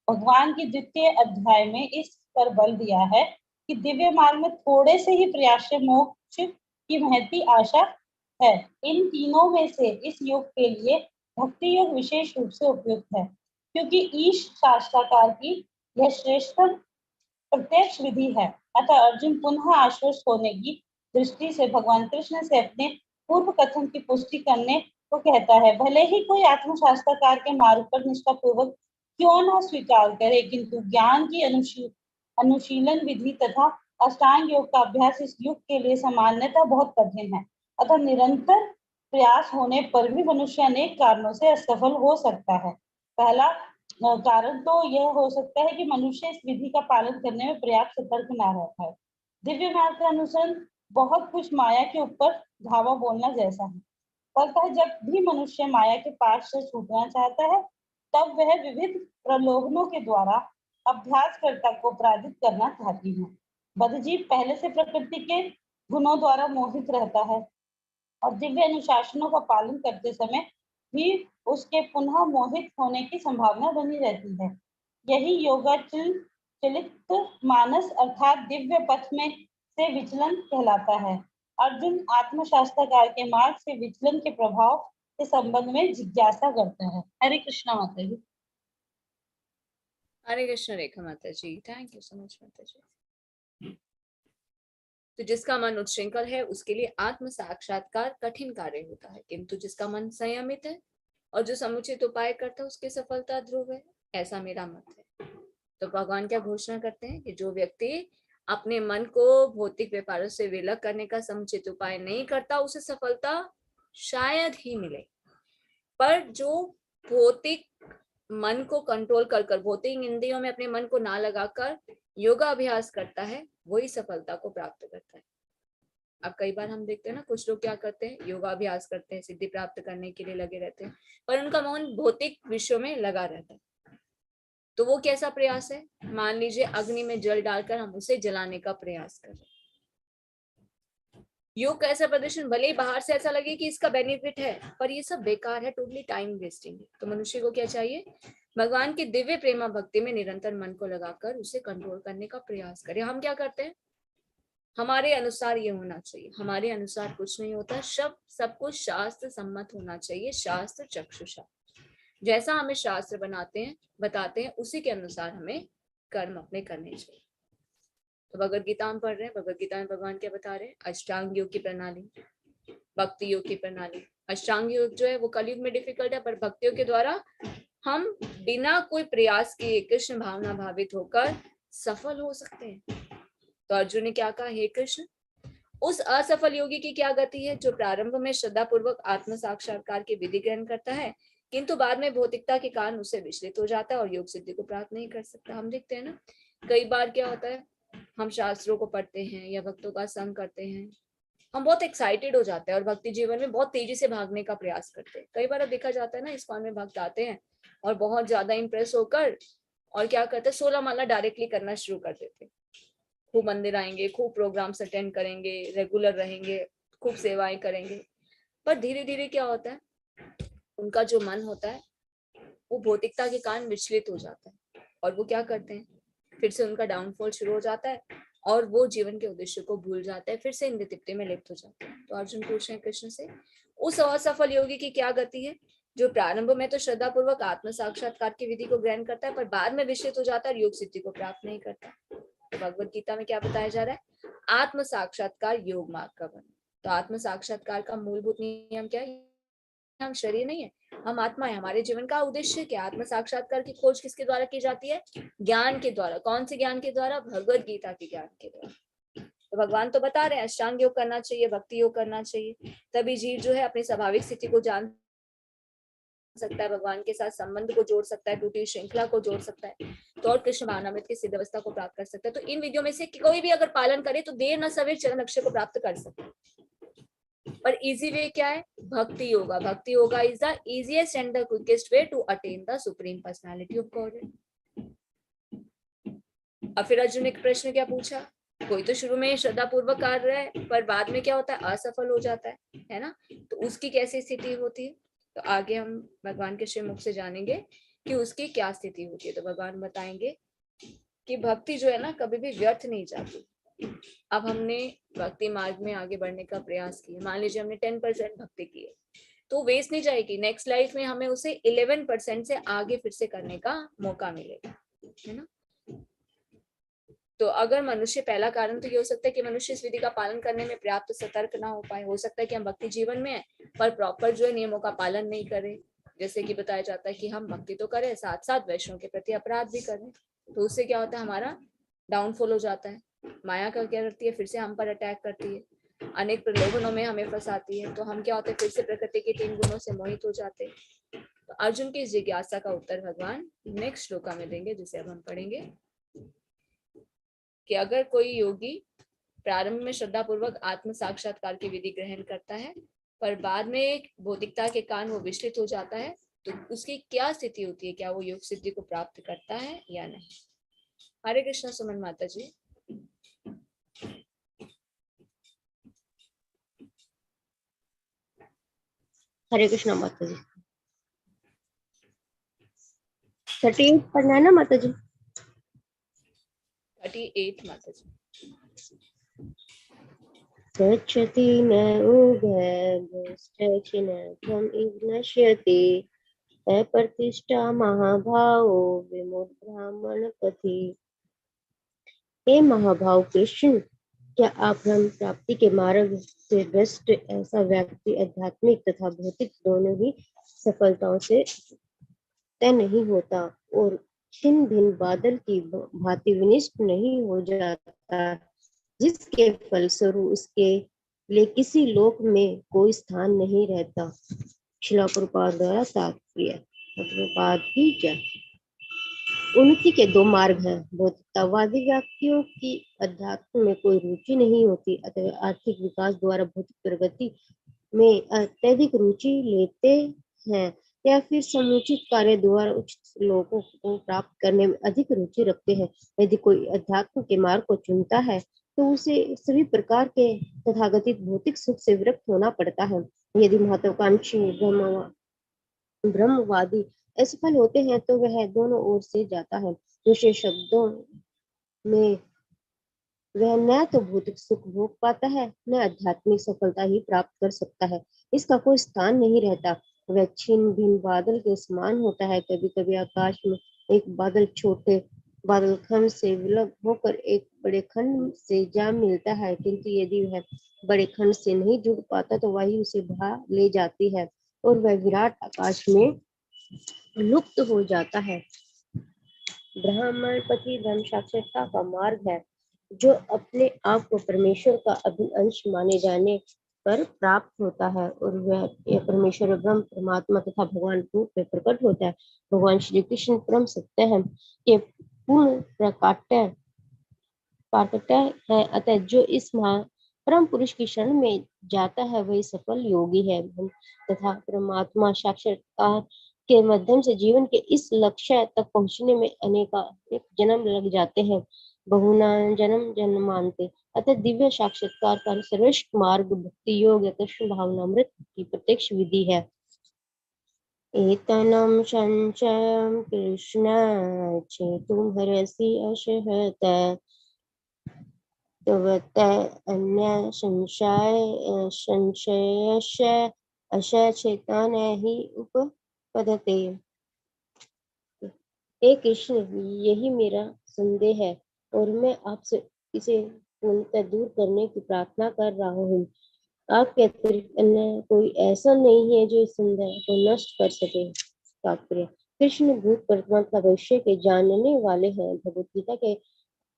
भगवान की द्वितीय अध्याय में इस पर बल दिया है कि दिव्य मार्ग में थोड़े से ही प्रयास से मोक्ष की महती आशा है। इन तीनों में से इस योग के लिए भक्ति योग विशेष रूप से उपयुक्त है, क्योंकि ईश शास्त्रकार की यह श्रेष्ठ प्रत्यक्ष विधि है। अतः अर्जुन पुनः आश्वस्त होने की दृष्टि से भगवान कृष्ण से अपने पूर्व कथन की पुष्टि करने को कहता है। भले ही कोई आत्मशास्त्रकार के मार्ग पर निष्ठापूर्वक क्यों न स्वीकार करे, किंतु ज्ञान की अनुशीलन विधि तथा अष्टांग योग का अभ्यास इस युग के लिए सामान्यतः बहुत कठिन है। अतः निरंतर प्रयास होने पर भी मनुष्य अनेक कारणों से असफल हो सकता है। पहला कारण तो यह हो सकता है कि मनुष्य इस विधि का पालन करने में पर्याप्त सतर्क न रहता है। दिव्य मार्ग का अनुसरण बहुत कुछ माया के ऊपर धावा बोलना जैसा है। फलतः जब भी मनुष्य माया के पास से छूटना चाहता है, तब वह विविध प्रलोभनों के द्वारा अभ्यासकर्ता को पराजित करना चाहती है। बद्धजीव पहले से प्रकृति के गुणों द्वारा मोहित रहता है और दिव्य अनुशासनों का पालन करते समय भी उसके पुनः मोहित होने की संभावना बनी रहती है। यही योगाचलित मानस अर्थात दिव्य पथ में से विचलन कहलाता है। अर्जुन आत्मशास्त्रकार के मार्ग से विचलन के प्रभाव के संबंध में जिज्ञासा करता है। हरे कृष्णा माता जी। हरे कृष्ण रेखा माता ji, thank you so much माता जी। तो जिसका मन उच्छृंखल है उसके लिए आत्म साक्षात्कार कठिन कार्य होता है, किंतु जिसका मन संयमित है और जो समुचित उपाय करता है उसकी सफलता ध्रुव है, ऐसा मेरा मत है। तो भगवान क्या घोषणा करते हैं कि जो व्यक्ति अपने मन को भौतिक व्यापारों से विलग करने का समुचित उपाय नहीं करता उसे सफलता शायद ही मिले, पर जो भौतिक मन को कंट्रोल कर भौतिक इंद्रियों में अपने मन को ना लगाकर योगा अभ्यास करता है वही सफलता को प्राप्त करता है। अब कई बार हम देखते हैं ना, कुछ लोग क्या करते हैं, योगा अभ्यास करते हैं, सिद्धि प्राप्त करने के लिए लगे रहते हैं, पर उनका मन भौतिक विषयों में लगा रहता है। तो वो कैसा प्रयास है? मान लीजिए अग्नि में जल डालकर हम उसे जलाने का प्रयास कर रहे हैं। योग का ऐसा प्रदर्शन भले ही बाहर से ऐसा लगे कि इसका बेनिफिट है, पर ये सब बेकार है, टोटली टाइम वेस्टिंग है। तो मनुष्य को क्या चाहिए? भगवान की दिव्य प्रेमा भक्ति में निरंतर मन को लगाकर उसे कंट्रोल करने का प्रयास करें। हम क्या करते हैं, हमारे अनुसार ये होना चाहिए, हमारे अनुसार कुछ नहीं होता, सब कुछ शास्त्र सम्मत होना चाहिए, शास्त्र चक्षुषा, जैसा हमें शास्त्र बताते हैं उसी के अनुसार हमें कर्म अपने करने चाहिए। तो भगवद गीता हम पढ़ रहे हैं, भगवद गीता में भगवान क्या बता रहे हैं, अष्टांग योग की प्रणाली, भक्ति योग की प्रणाली। अष्टांग योग जो है वो कलयुग में डिफिकल्ट है, पर भक्तियों के द्वारा हम बिना कोई प्रयास किए कृष्ण भावना भावित होकर सफल हो सकते हैं। तो अर्जुन ने क्या कहा, हे कृष्ण, उस असफल योगी की क्या गति है जो प्रारंभ में श्रद्धा पूर्वक आत्म साक्षात्कार की विधि ग्रहण करता है, किंतु बाद में भौतिकता के कारण उससे विचलित हो जाता है और योग सिद्धि को प्राप्त नहीं कर सकता। हम देखते हैं ना, कई बार क्या होता है, हम शास्त्रों को पढ़ते हैं या भक्तों का संग करते हैं, हम बहुत एक्साइटेड हो जाते हैं और भक्ति जीवन में बहुत तेजी से भागने का प्रयास करते हैं। कई बार देखा जाता है ना, इस्कॉन में भक्त आते हैं और बहुत ज्यादा इंप्रेस होकर और क्या करते हैं, 16 माला डायरेक्टली करना शुरू कर देते हैं। खूब मंदिर आएंगे, खूब प्रोग्राम्स अटेंड करेंगे, रेगुलर रहेंगे, खूब सेवाएं करेंगे, पर धीरे धीरे क्या होता है, उनका जो मन होता है वो भौतिकता के कारण विचलित हो जाता है और वो क्या करते हैं, फिर से उनका डाउनफॉल शुरू हो जाता है और वो जीवन के उद्देश्य को भूल जाते हैं, फिर से इंद्रिय तृप्ति में लिप्त हो जाते हैं। तो अर्जुन पूछ रहे हैं कृष्ण से, उस असफल योगी की क्या गति है जो प्रारंभ में तो श्रद्धा पूर्वक आत्म साक्षात्कार की विधि को ग्रहण करता है पर बाद में विचलित हो जाता है और योग सिद्धि को प्राप्त नहीं करता। तो भगवत गीता में क्या बताया जा रहा है, आत्म साक्षात्कार योग मार्ग का वर्णन। तो आत्म साक्षात्कार का मूलभूत नियम क्या है, हम शरीर नहीं है, हम आत्मा है। हमारे जीवन का उद्देश्य क्या, आत्म साक्षात्कार की खोज किसके द्वारा की जाती है, ज्ञान के द्वारा। कौन से ज्ञान के द्वारा, भगवत गीता के ज्ञान के द्वारा। तो भगवान तो बता रहे हैं अष्टांग योग करना चाहिए, भक्ति योग करना चाहिए, तभी जीव जो है अपनी स्वाभाविक स्थिति को जान सकता है, भगवान के साथ संबंध को जोड़ सकता है, टूटी श्रृंखला को जोड़ सकता है, तो और कृष्ण भावनामृत की सिद्ध अवस्था को प्राप्त कर सकता है। तो इन विधियों में से कोई भी अगर पालन करे तो देर न सवेर चरण अक्षय को प्राप्त कर सकता है। पर इजी वे क्या है, bhakti yoga. Bhakti yoga is the easiest and the quickest way to attain the supreme personality of God. अब फिर अर्जुन ने प्रश्न क्या पूछा, कोई तो शुरू में श्रद्धा पूर्वक कर रहा है पर बाद में क्या होता है, असफल हो जाता है ना, तो उसकी कैसी स्थिति होती है। तो आगे हम भगवान के श्रीमुख से जानेंगे कि उसकी क्या स्थिति होती है। तो भगवान बताएंगे कि भक्ति जो है ना कभी भी व्यर्थ नहीं जाती। अब हमने भक्ति मार्ग में आगे बढ़ने का प्रयास किया, मान लीजिए हमने 10% भक्ति की है, तो वेस्ट नहीं जाएगी, नेक्स्ट लाइफ में हमें उसे 11% से आगे फिर से करने का मौका मिलेगा, है ना। तो अगर मनुष्य, पहला कारण तो ये हो सकता है कि मनुष्य इस विधि का पालन करने में पर्याप्त सतर्क ना हो पाए। हो सकता है कि हम भक्ति जीवन में हैं पर प्रॉपर जो है नियमों का पालन नहीं करें। जैसे कि बताया जाता है कि हम भक्ति तो करें, साथ साथ वैष्णव के प्रति अपराध भी करें, तो उससे क्या होता है, हमारा डाउनफॉल हो जाता है। माया का क्या करती है, फिर से हम पर अटैक करती है, अनेक प्रलोभनों में हमें फंसाती है, तो हम क्या होते हैं, फिर से प्रकृति के 3 गुणों से मोहित हो जाते हैं। तो अर्जुन की इस जिज्ञासा का उत्तर भगवान नेक्स्ट श्लोका में देंगे, जिसे अब हम पढ़ेंगे कि अगर कोई योगी प्रारंभ में श्रद्धा पूर्वक आत्म साक्षात्कार की विधि ग्रहण करता है पर बाद में भौतिकता के कारण वो विचलित हो जाता है, तो उसकी क्या स्थिति होती है, क्या वो योग सिद्धि को प्राप्त करता है या नहीं। हरे कृष्णा सुमन माता जी। हरे कृष्णा माता जी। 38 पढ़ना है ना माता जी। 38 माता जी। गच्छति न उभयश्चिनत्वम् इग्नश्यति अप्रतिष्ठा महाभावो विमुद्ब्राह्मण पथि। हे महाभाव कृष्ण, क्या आप ब्रह्म प्राप्ति के मार्ग से भ्रष्ट ऐसा व्यक्ति आध्यात्मिक तथा भौतिक दोनों ही सफलताओं से तय नहीं होता और छिन्न भिन्न बादल की भांति विनिष्ट नहीं हो जाता, जिसके फलस्वरूप उसके लिए किसी लोक में कोई स्थान नहीं रहता। श्रील प्रभुपाद द्वारा तात्पर्य। प्रभुपाद की जय। उन्नति के 2 मार्ग हैं। भौतिकतावादी व्यक्तियों की अध्यात्म में कोई रुचि नहीं होती, अतः आर्थिक विकास द्वारा भौतिक प्रगति में अत्यधिक रुचि लेते हैं या फिर समुचित कार्य द्वारा उच्च लोगों को प्राप्त करने में अधिक रुचि रखते हैं। यदि कोई अध्यात्म के मार्ग को चुनता है तो उसे सभी प्रकार के तथाकथित भौतिक सुख से विरक्त होना पड़ता है। यदि महत्वाकांक्षी ब्रह्मवादी असफल होते हैं तो वह दोनों ओर से जाता है। दूसरे शब्दों में वह न तो भौतिक सुख भोग पाता है, न आध्यात्मिक सफलता ही प्राप्त कर सकता है। इसका कोई स्थान नहीं रहता। वह छिन्न भिन्न बादल के समान होता है। कभी कभी आकाश में एक बादल छोटे बादल खंड से विलग होकर एक बड़े खंड से जा मिलता है, किंतु यदि वह बड़े खंड से नहीं जुड़ पाता तो वायु उसे बहा ले जाती है और वह विराट आकाश में लुप्त हो जाता है। ब्राह्मण पति धर्म साक्षरता का मार्ग है, जो अपने आप को परमेश्वर का अभिन्न अंश माने जाने पर प्राप्त होता है, और वह यह परमेश्वर ब्रह्म परमात्मा तथा भगवान रूप में प्रकट होता है। भगवान श्री कृष्ण परम सत्य है, ये पूर्ण प्राकट्य है। अतः जो इस परम पुरुष की शरण में जाता है वही सफल योगी है तथा परमात्मा साक्षात्कार के माध्यम से जीवन के इस लक्ष्य तक पहुंचने में अनेक जन्म लग जाते हैं, बहुना जन्म जन्मांते। अतः दिव्य साक्षात्कार का सर्वश्रेष्ठ मार्ग भक्ति योग या कृष्ण भावनामृत की प्रत्यक्ष विधि है। एतनं संचयं कृष्ण चेतुं हरसि अशहत तवत अन्य संशयस्य अशचेतन ही उपपदते। हे कृष्ण, यही मेरा संदेह है और मैं आपसे इसे पूर्णतः दूर करने की प्रार्थना कर रहा हूँ। आपके अतिरिक्त अन्य कोई ऐसा नहीं है जो इस संदेह को नष्ट कर सके। तात्पर्य: कृष्ण भूत वर्तमान तथा भविष्य के जानने वाले हैं। भगवद गीता के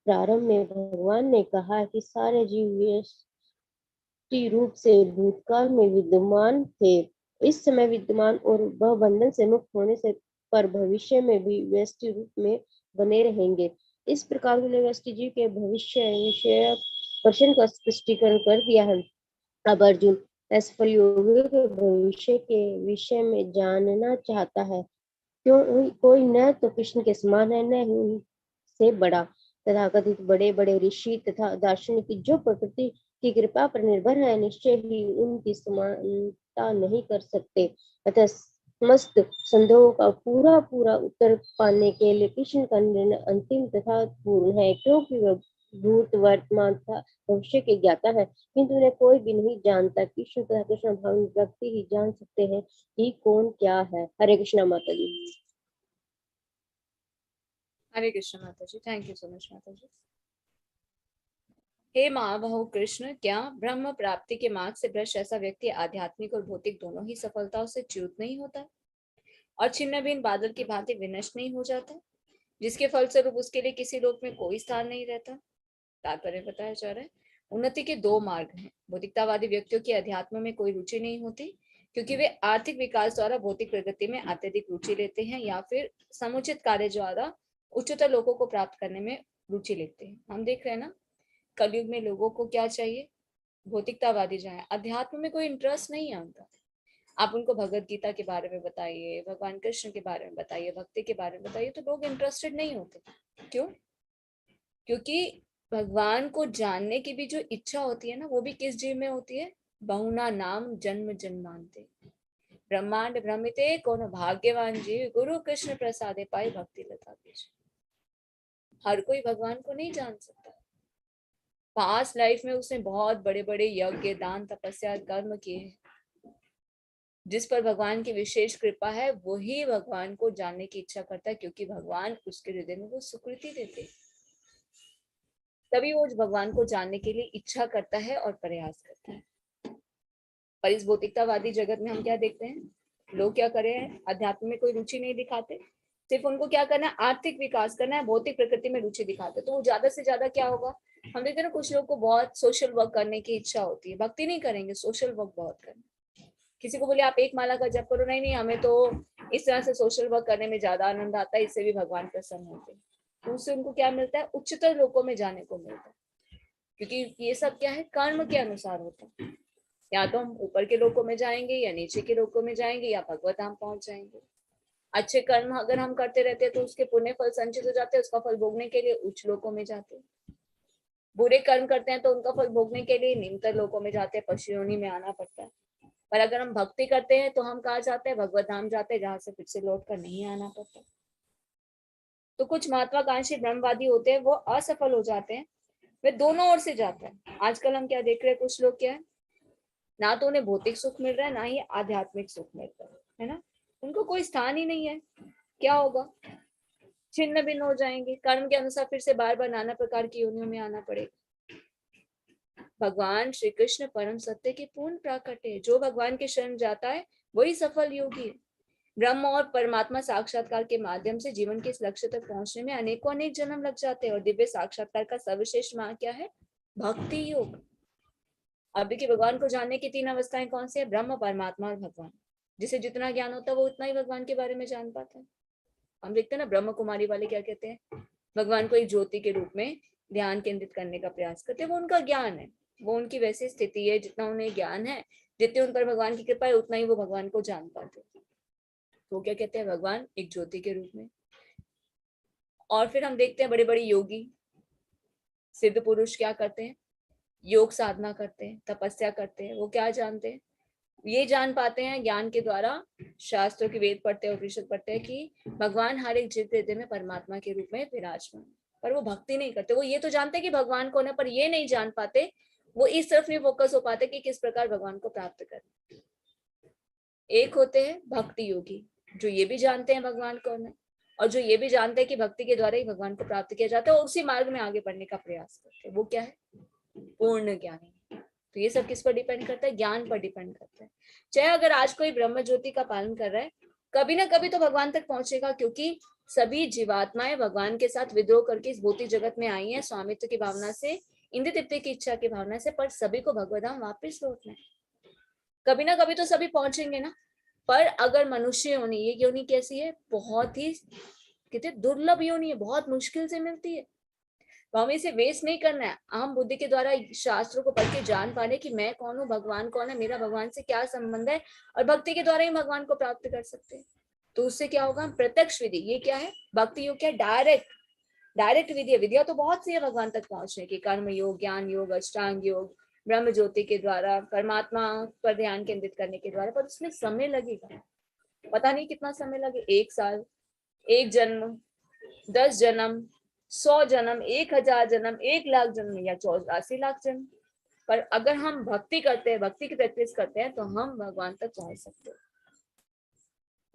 प्रारंभ में भगवान ने कहा कि सारे जीव व्यष्टि रूप से भूतकाल में विद्यमान थे, इस समय विद्यमान, और वह बंधन से मुक्त होने से पर भविष्य में भी व्यष्टि रूप में बने रहेंगे। इस प्रकार उन्होंने व्यष्टि जीव के भविष्य विषय प्रश्न का स्पष्टीकरण कर दिया है। अब अर्जुन असफल योगी के भविष्य के विषय में जानना चाहता है। क्यों कोई न तो कृष्ण के समान है, न ही उनसे बड़ा। तथाकथित बड़े बड़े ऋषि तथा दार्शनिक जो प्रकृति की कृपा पर निर्भर है, निश्चय ही उनकी समानता नहीं कर सकते। अतः समस्त संदेहों का पूरा पूरा उत्तर पाने के लिए कृष्ण का निर्णय अंतिम तथा पूर्ण है, क्योंकि वह भूत वर्तमान तथा भविष्य के ज्ञाता है, किंतु उन्हें कोई भी नहीं जानता। कृष्ण तथा कृष्ण भाव व्यक्ति ही जान सकते हैं कि कौन क्या है। हरे कृष्णा माता जी। हरे कृष्ण माता ji, thank you so much माता जी। हे महाबाहु कृष्ण, क्या ब्रह्म प्राप्ति के मार्ग से भ्रष्ट ऐसा व्यक्ति आध्यात्मिक और भौतिक दोनों ही सफलताओं से च्युत नहीं होता और छिन्न भिन्न बादल की भांति विनष्ट नहीं हो जाता, जिसके फलस्वरूप उसके लिए किसी लोक में कोई स्थान नहीं रहता? तात्पर्य बताया जा रहा है, उन्नति के दो मार्ग हैं। भौतिकतावादी व्यक्तियों की अध्यात्म में कोई रुचि नहीं होती, क्योंकि वे आर्थिक विकास द्वारा भौतिक प्रगति में अत्यधिक रुचि लेते हैं, या फिर समुचित कार्य द्वारा उच्चतर लोगों को प्राप्त करने में रुचि लेते हैं। हम देख रहे हैं ना, कलयुग में लोगों को क्या चाहिए? भौतिकतावादी जो है, अध्यात्म में कोई इंटरेस्ट नहीं है उनका। आप उनको भगवत गीता के बारे में बताइए, भगवान कृष्ण के बारे में बताइए, भक्ति के बारे में बताइए, तो लोग इंटरेस्टेड नहीं होते। क्यों? क्योंकि भगवान को जानने की भी जो इच्छा होती है ना, वो भी किस जीव में होती है? बहुना नाम जन्म जन्मांते ब्रह्मांड भ्रमिते कौन भाग्यवान जीव, गुरु कृष्ण प्रसादे पाए भक्ति लता बीज। हर कोई भगवान को नहीं जान सकता। पास्ट लाइफ में उसने बहुत बड़े बड़े यज्ञ, दान, तपस्या, कर्म किए हैं। जिस पर भगवान की विशेष कृपा है वही भगवान को जानने की इच्छा करता है, क्योंकि भगवान उसके हृदय में वो सुकृति देते, तभी वो भगवान को जानने के लिए इच्छा करता है और प्रयास करता है। पर इस भौतिकतावादी जगत में हम क्या देखते हैं? लोग क्या करे हैं? अध्यात्म में कोई रुचि नहीं दिखाते, सिर्फ उनको क्या करना है? आर्थिक विकास करना है, भौतिक प्रकृति में रुचि दिखाते। तो वो ज्यादा से ज्यादा क्या होगा? हम देखते हैं ना, कुछ लोग को बहुत सोशल वर्क करने की इच्छा होती है, भक्ति नहीं करेंगे, सोशल वर्क बहुत करना। किसी को बोले आप एक माला का जप करो, नहीं नहीं हमें तो इस तरह से सोशल वर्क करने में ज्यादा आनंद आता है, इससे भी भगवान प्रसन्न होते हैं। तो उससे उनको क्या मिलता है? उच्चतर लोकों में जाने को मिलता है, क्योंकि ये सब क्या है? कर्म के अनुसार होता है। या तो हम ऊपर के लोकों में जाएंगे, या नीचे के लोकों में जाएंगे, या भगवत धाम पहुंच जाएंगे। अच्छे कर्म अगर हम करते रहते हैं तो उसके पुण्य फल संचित हो जाते हैं, उसका फल भोगने के लिए उच्च लोकों में जाते हैं। बुरे कर्म करते हैं तो उनका फल भोगने के लिए निम्नतर लोकों में जाते हैं, पशु योनि में आना पड़ता है। पर अगर हम भक्ति करते हैं तो हम कहाँ जाते हैं? भगवत धाम जाते हैं, जहाँ से फिर से लौट कर नहीं आना पड़ता। तो कुछ महत्वाकांक्षी ब्रह्मवादी होते हैं, वो असफल हो जाते हैं, वे दोनों ओर से जाते हैं। आजकल हम क्या देख रहे हैं, कुछ लोग क्या है, ना तो उन्हें भौतिक सुख मिल रहा है, ना ही आध्यात्मिक सुख मिल रहा है ना, उनको कोई स्थान ही नहीं है। क्या होगा? छिन्न भिन्न हो जाएंगे, कर्म के अनुसार फिर से बार बार नाना प्रकार की योनियों में आना पड़ेगा। भगवान श्री कृष्ण परम सत्य के पूर्ण प्राकट्य है। जो भगवान के शरण जाता है वही सफल योगी है। ब्रह्म और परमात्मा साक्षात्कार के माध्यम से जीवन के इस लक्ष्य तक पहुंचने में अनेकों अनेक जन्म लग जाते हैं। और दिव्य साक्षात्कार का सर्वश्रेष्ठ मार्ग क्या है? भक्ति योग। अब देखिए, भगवान को जानने की 3 अवस्थाएं कौन सी है? ब्रह्म, परमात्मा और भगवान। जिसे जितना ज्ञान होता है वो उतना ही भगवान के बारे में जान पाता है। हम देखते हैं ना, ब्रह्म कुमारी वाले क्या कहते हैं? भगवान को एक ज्योति के रूप में ध्यान केंद्रित करने का प्रयास करते हैं। वो उनका ज्ञान है, वो उनकी वैसी स्थिति है, जितना उन्हें ज्ञान है, जितने उन पर भगवान की कृपा है, उतना ही वो भगवान को जान पाते हैं। तो क्या कहते हैं? भगवान एक ज्योति के रूप में। और फिर हम देखते हैं बड़े बड़े योगी, सिद्ध पुरुष क्या करते हैं? योग साधना करते हैं, तपस्या करते हैं। वो क्या जानते हैं? ये जान पाते हैं ज्ञान के द्वारा, शास्त्रों की वेद पढ़ते हैं, उपनिषद पढ़ते हैं कि भगवान हर एक जीव हृदय में परमात्मा के रूप में विराजमान। पर वो भक्ति नहीं करते। वो ये तो जानते हैं कि भगवान कौन है, पर ये नहीं जान पाते, वो इस तरफ नहीं फोकस हो पाते कि किस प्रकार भगवान को प्राप्त करें। एक होते हैं भक्ति योगी, जो ये भी जानते हैं भगवान कौन है, और जो ये भी जानते हैं कि भक्ति के द्वारा ही भगवान को प्राप्त किया जाता है, और उसी मार्ग में आगे बढ़ने का प्रयास करते हैं। वो क्या है? पूर्ण ज्ञानी। तो ये सब किस पर डिपेंड करता है? ज्ञान पर डिपेंड करता है। चाहे अगर आज कोई ब्रह्म ज्योति का पालन कर रहा है, कभी ना कभी तो भगवान तक पहुंचेगा, क्योंकि सभी जीवात्माएं भगवान के साथ विद्रोह करके इस भौतिक जगत में आई हैं, स्वामित्व की भावना से, इंद्र तृप्ति की इच्छा की भावना से, पर सभी को भगवत धाम वापिस लौटना है। कभी ना कभी तो सभी पहुंचेंगे ना। पर अगर मनुष्य योनि, ये योनि कैसी है? बहुत ही कहते दुर्लभ योनि है, बहुत मुश्किल से मिलती है। तो हमें इसे वेस्ट नहीं करना है। अहम बुद्धि के द्वारा शास्त्रों को पढ़ के जान पाने कि मैं कौन हूँ, भगवान कौन है, मेरा भगवान से क्या संबंध है, और भक्ति के द्वारा ही भगवान को प्राप्त कर सकते हैं। तो उससे क्या होगा? प्रत्यक्ष विधि। ये क्या है? भक्ति योग क्या? डायरेक्ट विधि है। विधिया तो बहुत सी है भगवान तक पहुंचने की, कर्म योग, ज्ञान योग, अष्टांग योग, ब्रह्म ज्योति के द्वारा, परमात्मा पर ध्यान केंद्रित करने के द्वारा। पर उसमें समय लगेगा, पता नहीं कितना समय लगे। 1 साल, 1 जन्म, 10 जन्म, 100 जन्म, 1000 जन्म, 1 लाख जन्म, या 84 लाख जन्म। पर अगर हम भक्ति करते हैं, भक्ति की प्रैक्टिस करते हैं, तो हम भगवान तक पहुंच सकते हैं।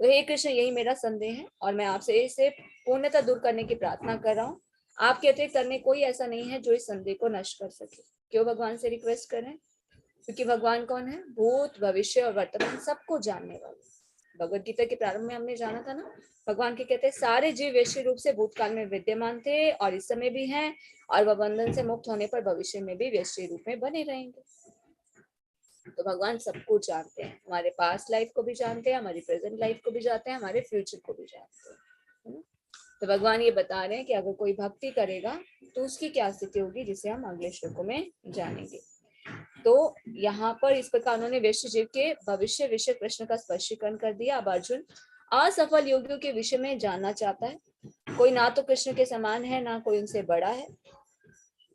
तो हे कृष्ण, यही मेरा संदेह है, और मैं आपसे इसे पूर्णतः दूर करने की प्रार्थना कर रहा हूँ। आपके अतिरिक्त करने कोई ऐसा नहीं है जो इस संदेह को नष्ट कर सके। क्यों भगवान से रिक्वेस्ट करें? क्योंकि भगवान कौन है? भूत, भविष्य और वर्तमान सबको जानने वाले। भगवद गीता के प्रारंभ में हमने जाना था ना, भगवान के कहते हैं सारे जीव वैश्य रूप से भूतकाल में विद्यमान थे, और इस समय भी हैं, और वह बंधन से मुक्त होने पर भविष्य में भी वैश्य रूप में बने रहेंगे। तो भगवान सबको जानते हैं, हमारे पास्ट लाइफ को भी जानते हैं, हमारी प्रेजेंट लाइफ को भी जानते हैं, हमारे फ्यूचर को भी जानते हैं। तो भगवान ये बता रहे हैं कि अगर कोई भक्ति करेगा तो उसकी क्या स्थिति होगी, जिसे हम अगले श्लोकों में जानेंगे। तो यहाँ पर इस प्रकार उन्होंने वैश्य जीव के भविष्य विषय प्रश्न का स्पष्टीकरण कर दिया। अब अर्जुन असफल योगियों के विषय में जानना चाहता है। कोई ना तो कृष्ण के समान है, ना कोई उनसे बड़ा है।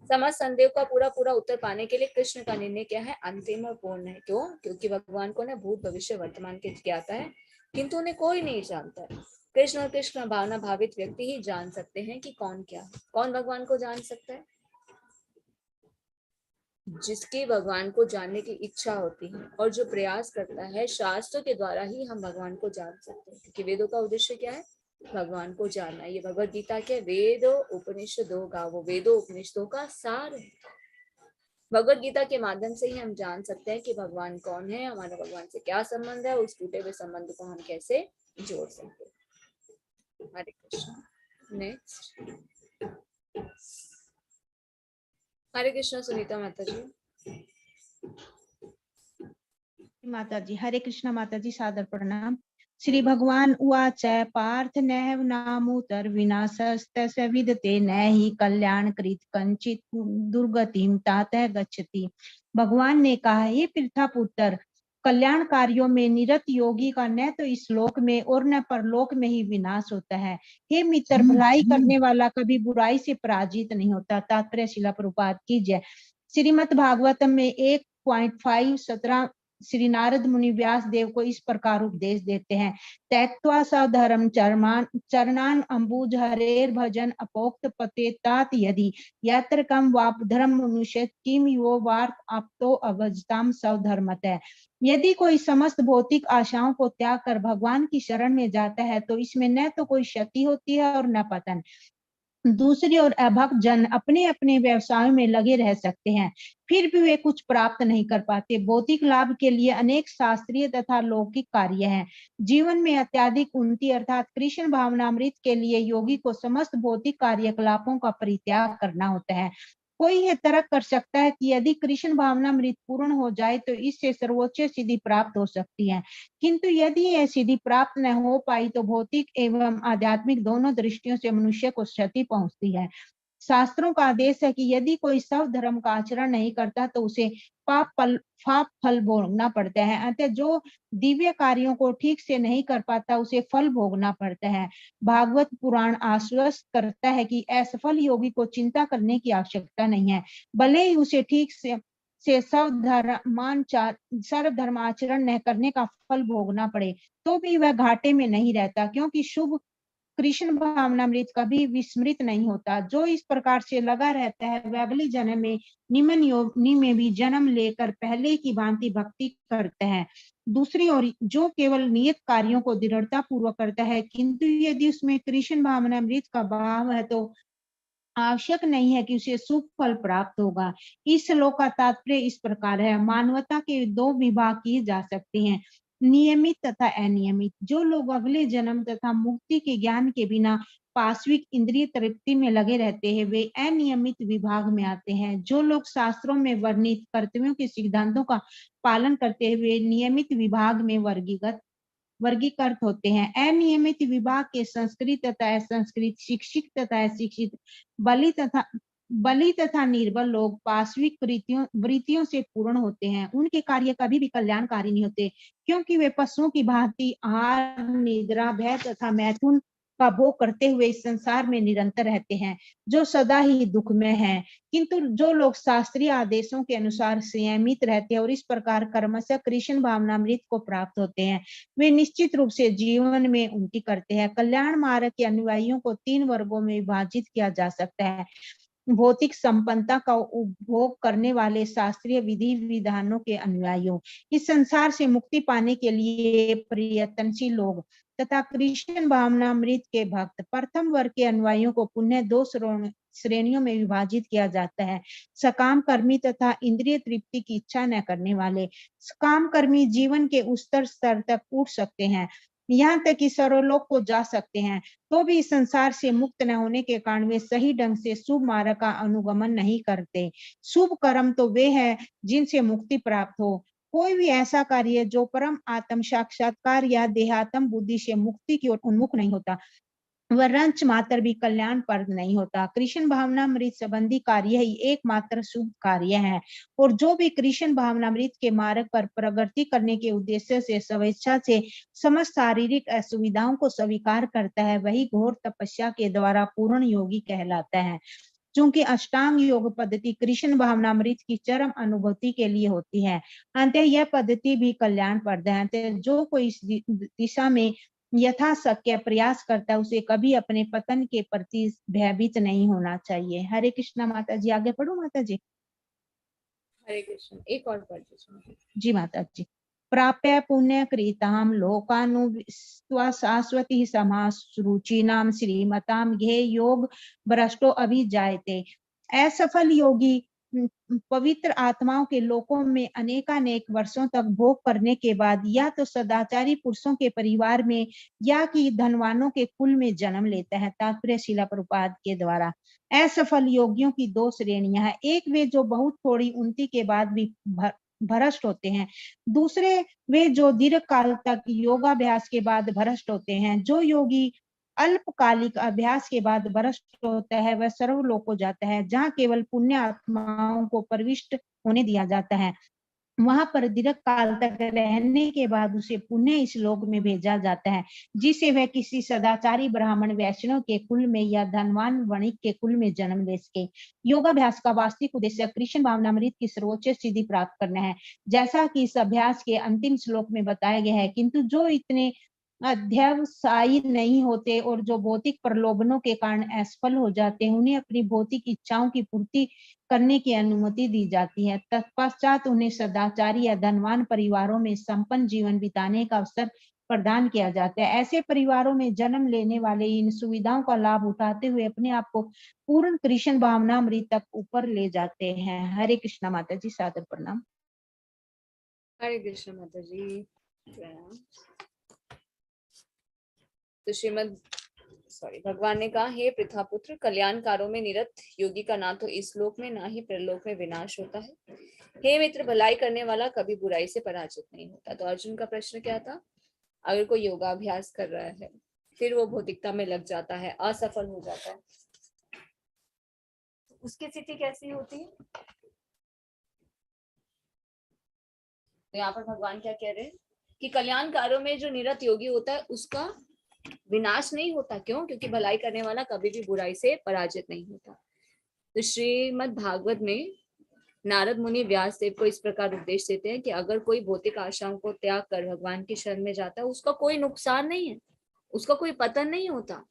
समस्त संदेह का पूरा उत्तर पाने के लिए कृष्ण का निर्णय क्या है? अंतिम और पूर्ण है। क्यों? क्योंकि भगवान को ना भूत, भविष्य, वर्तमान के ज्ञाता है, किंतु उन्हें कोई नहीं जानता है। कृष्ण और कृष्ण भावना भावित व्यक्ति ही जान सकते हैं कि कौन क्या है। कौन भगवान को जान सकता है? जिसकी भगवान को जानने की इच्छा होती है और जो प्रयास करता है। शास्त्रों के द्वारा ही हम भगवान को जान सकते हैं, क्योंकि वेदों का उद्देश्य क्या है? भगवान को जानना। ये भगवद गीता के वेदो उपनिषदों का, वो वेदों उपनिषदों का सार है। भगवद गीता के माध्यम से ही हम जान सकते हैं कि भगवान कौन है, हमारा भगवान से क्या संबंध है, उस टूटे हुए संबंध को हम कैसे जोड़ सकते हैं। हरे कृष्ण। नेक्स्ट, हरे कृष्ण सुनीता माता जी। माता जी हरे कृष्ण। माता जी सादर प्रणाम। श्री भगवान उवाच पार्थ नैव नामुतर विनाशस्तस्य विदते न हि कल्याण कृत कंचित दुर्गतिम तातः गच्छति। भगवान ने कहा, हे पृथा पुत्र, कल्याण कार्यों में निरत योगी का न तो इस लोक में और न परलोक में ही विनाश होता है। हे मित्र, भलाई करने वाला कभी बुराई से पराजित नहीं होता। तात्पर्य शिला प्रभुपाद की जय। श्रीमद् भागवतम में 1.5 17 श्री नारद मुनि व्यास देव को इस प्रकार उपदेश देते हैं। त्यक्त्वा सधर्म चरणान अंबुज हरेर भजन अपोक्त पतेतात यदि यत्र कम वाप धर्म मनुष्य किम यो वार्त आपतो अवजताम सवधर्मतः। यदि कोई समस्त भौतिक आशाओं को त्याग कर भगवान की शरण में जाता है तो इसमें न तो कोई क्षति होती है और न पतन। दूसरी ओर अभक्त जन अपने अपने व्यवसायों में लगे रह सकते हैं, फिर भी वे कुछ प्राप्त नहीं कर पाते। भौतिक लाभ के लिए अनेक शास्त्रीय तथा लौकिक कार्य हैं। जीवन में अत्यधिक उन्नति अर्थात कृष्ण भावनामृत के लिए योगी को समस्त भौतिक कार्यकलापों का परित्याग करना होता है। कोई यह तर्क कर सकता है कि यदि कृष्ण भावनामृत पूर्ण हो जाए तो इससे सर्वोच्च सिद्धि प्राप्त हो सकती है, किंतु यदि यह सिद्धि प्राप्त न हो पाई तो भौतिक एवं आध्यात्मिक दोनों दृष्टियों से मनुष्य को क्षति पहुंचती है। शास्त्रों का आदेश है कि यदि कोई सब धर्म का आचरण नहीं करता तो उसे पाप फल भोगना पड़ता है। अतः जो दिव्य कार्यों को ठीक से नहीं कर पाता उसे फल भोगना पड़ता है। भागवत पुराण आश्वस्त करता है कि असफल योगी को चिंता करने की आवश्यकता नहीं है, भले ही उसे ठीक से सर्व धर्माचरण न करने का फल भोगना पड़े तो भी वह घाटे में नहीं रहता, क्योंकि शुभ कृष्ण भावनामृत कभी विस्मृत नहीं होता। जो इस प्रकार से लगा रहता है वह अगले जन्म में निम्न योनि में भी जन्म लेकर पहले की भांति भक्ति करता है। दूसरी ओर जो केवल नियत कार्यों को दृढ़ता पूर्वक करता है, किंतु यदि उसमें कृष्ण भावनामृत का भाव है तो आवश्यक नहीं है कि उसे शुभ फल प्राप्त होगा। इस श्लोक का तात्पर्य इस प्रकार है। मानवता के दो विभाग किए जा सकते हैं, नियमित तथा अनियमित। जो लोग अगले जन्म तथा मुक्ति के ज्ञान के बिना पाश्विक इंद्रिय तृप्ति में लगे रहते हैं वे अनियमित विभाग में आते हैं। जो लोग शास्त्रों में वर्णित कर्तव्यों के सिद्धांतों का पालन करते हुए नियमित विभाग में वर्गीकृत होते हैं। अनियमित विभाग के संस्कृत तथा असंस्कृत, शिक्षित तथा अशिक्षित, बलि तथा निर्बल लोग पाश्विक वृत्तियों से पूर्ण होते हैं। उनके कार्य कभी भी कल्याणकारी नहीं होते, क्योंकि वे पशुओं की भांति आहार, निद्रा, भय तथा मैथुन का भोग करते हुए इस संसार में निरंतर रहते हैं, जो सदा ही दुख में है। किंतु जो लोग शास्त्रीय आदेशों के अनुसार संयमित रहते हैं और इस प्रकार कर्मशः कृष्ण भावनामृत को प्राप्त होते हैं, वे निश्चित रूप से जीवन में उन्नति करते हैं। कल्याण मार्ग के अनुयायियों को 3 वर्गों में विभाजित किया जा सकता है। भौतिक संपन्नता का उपभोग करने वाले शास्त्रीय विधि विधानों के अनुयायियों, इस संसार से मुक्ति पाने के लिए प्रयत्नशील लोग तथा कृष्ण भावनामृत के भक्त। प्रथम वर्ग के अनुयायियों को पुनः 2 श्रेणियों में विभाजित किया जाता है। सकाम कर्मी तथा इंद्रिय तृप्ति की इच्छा न करने वाले। सकाम कर्मी जीवन के उस स्तर तक उठ सकते हैं, यहाँ तक कि सर्वलोक को जा सकते हैं, तो भी इस संसार से मुक्त न होने के कारण वे सही ढंग से शुभ मार्ग का अनुगमन नहीं करते। शुभ कर्म तो वे हैं जिनसे मुक्ति प्राप्त हो। कोई भी ऐसा कार्य जो परम आत्म साक्षात्कार या देहात्म बुद्धि से मुक्ति की ओर उन्मुख नहीं होता वह रंच मात्र भी कल्याण प्रद नहीं होता। कृष्ण भावनामृत संबंधी कार्य ही एकमात्र शुभ कार्य है, और जो भी कृष्ण भावनामृत के मार्ग पर प्रगति करने के उद्देश्य से स्वेच्छा से समस्त शारीरिक असुविधाओं को स्वीकार करता है वही घोर तपस्या के द्वारा पूर्ण योगी कहलाता है। चूंकि अष्टांग योग पद्धति कृष्ण भावनामृत की चरम अनुभूति के लिए होती है, अंततः यह पद्धति भी कल्याण प्रद है। जो कोई इस दिशा में यथाशक्य प्रयास करता है उसे कभी अपने पतन के प्रति भयभीत नहीं होना चाहिए। हरे कृष्णा। माता जी आगे पढ़ो। माता जी। हरे कृष्ण। एक और पढ़ दीजिए जी माता जी। प्राप्य पुण्य कृताम लोकानुशाश्वती समासुरुचिनाम श्रीमताम घे योग भ्रष्टो अभिजायते। असफल योगी पवित्र आत्माओं के लोकों में अनेकानेक वर्षों तक भोग करने के बाद या तो सदाचारी पुरुषों के परिवार में या कि धनवानों के कुल में जन्म लेता है। तात्पर्य शिला प्रभुपाद के द्वारा। असफल योगियों की 2 श्रेणियां हैं। एक वे जो बहुत थोड़ी उन्नति के बाद भी भ्रष्ट होते हैं, दूसरे वे जो दीर्घ काल तक योगाभ्यास के बाद भ्रष्ट होते हैं। जो योगी अल्पकालिक अभ्यास के बाद भ्रष्ट होता है वह सर्वलोक को जाता है, जहाँ केवल पुण्य आत्माओं को प्रविष्ट होने दिया जाता है। वहां पर दीर्घ काल तक रहने के बाद उसे पुनः इस लोक में भेजा जाता है, जिसे वह किसी सदाचारी ब्राह्मण वैष्णव के कुल में या धनवान वणिक के कुल में जन्म ले सके। योगाभ्यास का वास्तविक उद्देश्य कृष्ण भावनामृत की सर्वोच्च सिद्धि प्राप्त करना है, जैसा कि इस अभ्यास के अंतिम श्लोक में बताया गया है। किंतु जो इतने अध्यवसायी नहीं होते और जो भौतिक प्रलोभनों के कारण असफल हो जाते हैं, उन्हें अपनी भौतिक इच्छाओं की पूर्ति करने की अनुमति दी जाती है। तत्पश्चात उन्हें सदाचारी या धनवान परिवारों में संपन्न जीवन बिताने का अवसर प्रदान किया जाता है। ऐसे परिवारों में जन्म लेने वाले इन सुविधाओं का लाभ उठाते हुए अपने आप को पूर्ण कृष्ण भावनामृत तक ऊपर ले जाते हैं। हरे कृष्णा माता जी, सादर प्रणाम। हरे कृष्ण माता जी, प्रणाम। तो भगवान ने कहा, हे पृथा पुत्र, कल्याणकारों में निरत योगी का ना तो इस लोक में ना ही परलोक में विनाश होता है। हे मित्र, भलाई करने वाला कभी बुराई से पराजित नहीं होता। तो अर्जुन का प्रश्न क्या था? अगर कोई योगाभ्यास कर रहा है फिर वो भौतिकता में लग जाता है, असफल हो जाता है, उसकी स्थिति कैसी होती है? तो यहाँ पर भगवान क्या कह रहे हैं कि कल्याण कार्यों में जो निरत योगी होता है उसका विनाश नहीं होता। क्यों? क्योंकि भलाई करने वाला कभी भी बुराई से पराजित नहीं होता। तो श्रीमद् भागवत में नारद मुनि व्यास देव को इस प्रकार उपदेश देते हैं कि अगर कोई भौतिक आशाओं को त्याग कर भगवान की शरण में जाता है, उसका कोई नुकसान नहीं है, उसका कोई पतन नहीं होता।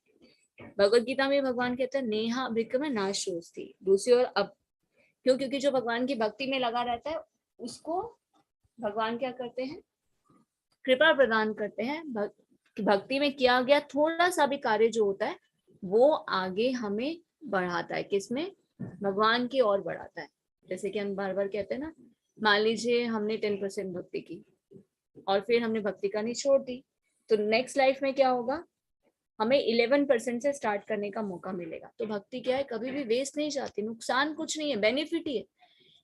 भगवत गीता में भगवान कहते हैं, नेहा विक्रम नाशोस्ति। दूसरी ओर अब क्योंकि जो भगवान की भक्ति में लगा रहता है उसको भगवान क्या करते हैं? कृपा प्रदान करते हैं। भक्ति में किया गया थोड़ा सा भी कार्य जो होता है वो आगे हमें बढ़ाता है। किसमें? भगवान की ओर बढ़ाता है। जैसे कि हम बार बार कहते हैं ना, मान लीजिए हमने 10% भक्ति की और फिर हमने भक्ति करनी छोड़ दी, तो नेक्स्ट लाइफ में क्या होगा? हमें 11% से स्टार्ट करने का मौका मिलेगा। तो भक्ति क्या है? कभी भी वेस्ट नहीं जाती, नुकसान कुछ नहीं है, बेनिफिट ही है।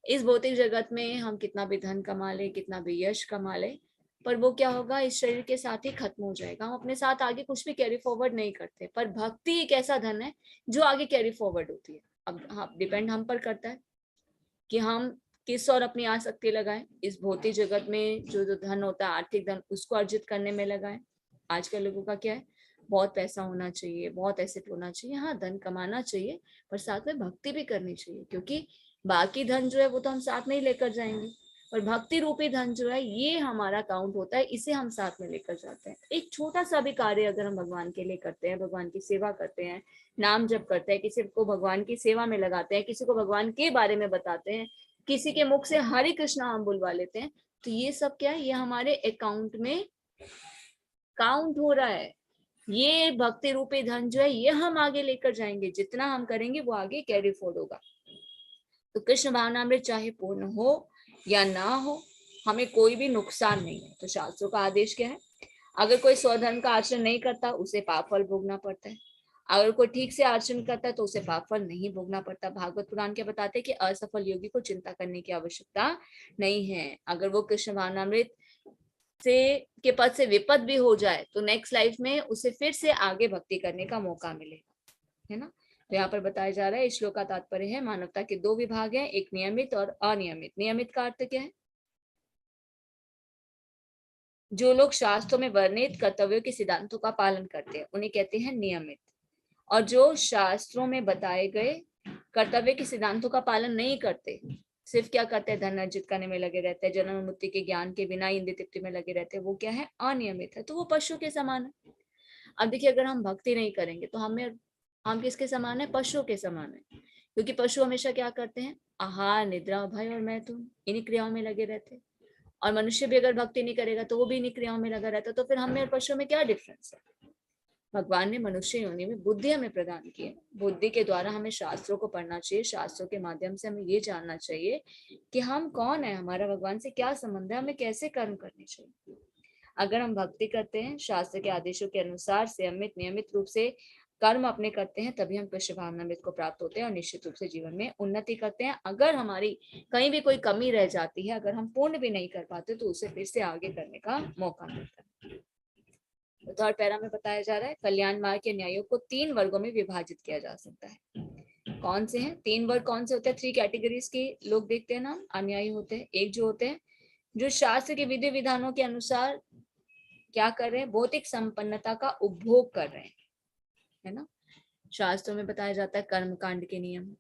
इस भौतिक जगत में हम कितना भी धन कमा ले, कितना भी यश कमा ले, पर वो क्या होगा? इस शरीर के साथ ही खत्म हो जाएगा। हम अपने साथ आगे कुछ भी कैरी फॉरवर्ड नहीं करते। पर भक्ति एक ऐसा धन है जो आगे कैरी फॉरवर्ड होती है। अब हाँ, डिपेंड हम पर करता है कि हम किस और अपनी आसक्ति लगाएं। इस भौतिक जगत में जो धन होता है, आर्थिक धन, उसको अर्जित करने में लगाएं। आजकल लोगों का क्या है? बहुत पैसा होना चाहिए, बहुत एसेट होना चाहिए। हाँ, धन कमाना चाहिए, पर साथ में भक्ति भी करनी चाहिए, क्योंकि बाकी धन जो है वो तो हम साथ में ही लेकर जाएंगे, और भक्ति रूपी धन जो है ये हमारा काउंट होता है, इसे हम साथ में लेकर जाते हैं। एक छोटा सा भी कार्य अगर हम भगवान के लिए करते हैं, भगवान की सेवा करते हैं, नाम जप करते हैं, किसी को भगवान की सेवा में लगाते हैं, किसी को भगवान के बारे में बताते हैं, किसी के मुख से हरे कृष्णा हम बुलवा लेते हैं, तो ये सब क्या है? ये हमारे अकाउंट में काउंट हो रहा है। ये भक्ति रूपी धन जो है ये हम आगे लेकर जाएंगे। जितना हम करेंगे वो आगे कैरी फॉरवर्ड होगा। तो कृष्ण भावनामृत चाहे पूर्ण हो या ना हो, हमें कोई भी नुकसान नहीं है। तो शास्त्रों का आदेश क्या है? अगर कोई स्वधर्म का आचरण नहीं करता उसे पाप फल भोगना पड़ता है। अगर कोई ठीक से आचरण करता है तो उसे पाप फल नहीं भोगना पड़ता। भागवत पुराण क्या बताते हैं कि असफल योगी को चिंता करने की आवश्यकता नहीं है। अगर वो कृष्ण भावनामृत से के पद से विपद भी हो जाए तो नेक्स्ट लाइफ में उसे फिर से आगे भक्ति करने का मौका मिलेगा, है ना। तो यहाँ पर बताया जा रहा है, इस श्लोक का तात्पर्य है मानवता के दो विभाग हैं, एक नियमित और अनियमित। नियमित का अर्थ क्या है? जो लोग शास्त्रों में वर्णित कर्तव्यों के सिद्धांतों का पालन करते हैं उन्हें कहते हैं नियमित। और जो शास्त्रों में बताए गए कर्तव्य के सिद्धांतों का पालन नहीं करते, सिर्फ क्या करते हैं? धन अर्जित करने में लगे रहते हैं, जन्म मृत्यु के ज्ञान के बिना इंद्रिय तृप्ति में लगे रहते हैं, वो क्या है? अनियमित है। तो वो पशु के समान है। अब देखिए, अगर हम भक्ति नहीं करेंगे तो हम किसके समान है? पशु के समान है। क्योंकि पशु हमेशा क्या करते हैं? आहार, निद्रा, भय और मैथुन, इन्हीं क्रियाओं में लगे रहते हैं। और मनुष्य भी अगर भक्ति नहीं करेगा तो वो भी इन्हीं क्रियाओं में लगा रहता है। तो फिर हमें और पशु में क्या डिफरेंस है? भगवान ने मनुष्य योनि में बुद्धि हमें प्रदान की है। बुद्धि के द्वारा हमें शास्त्रों को पढ़ना चाहिए। शास्त्रों के माध्यम से हमें ये जानना चाहिए कि हम कौन है, हमारा भगवान से क्या संबंध है, हमें कैसे कर्म करने चाहिए। अगर हम भक्ति करते हैं, शास्त्र के आदेशों के अनुसार से नियमित रूप से कर्म अपने करते हैं, तभी हम कृष्ण भावनामृत को प्राप्त होते हैं और निश्चित रूप से जीवन में उन्नति करते हैं। अगर हमारी कहीं भी कोई कमी रह जाती है, अगर हम पूर्ण भी नहीं कर पाते, तो उसे फिर से आगे करने का मौका मिलता है। तो थर्ड पैरा में बताया जा रहा है, कल्याण मार्ग के न्यायों को 3 वर्गों में विभाजित किया जा सकता है। कौन से हैं 3 वर्ग? कौन से होते हैं? 3 कैटेगरीज के लोग देखते हैं ना, अन्यायी होते हैं। एक जो होते हैं जो शास्त्र के विधि विधानों के अनुसार क्या कर रहे हैं, भौतिक संपन्नता का उपभोग कर रहे हैं, है ना। शास्त्रों में बताया जाता है कर्म कांड के नियम,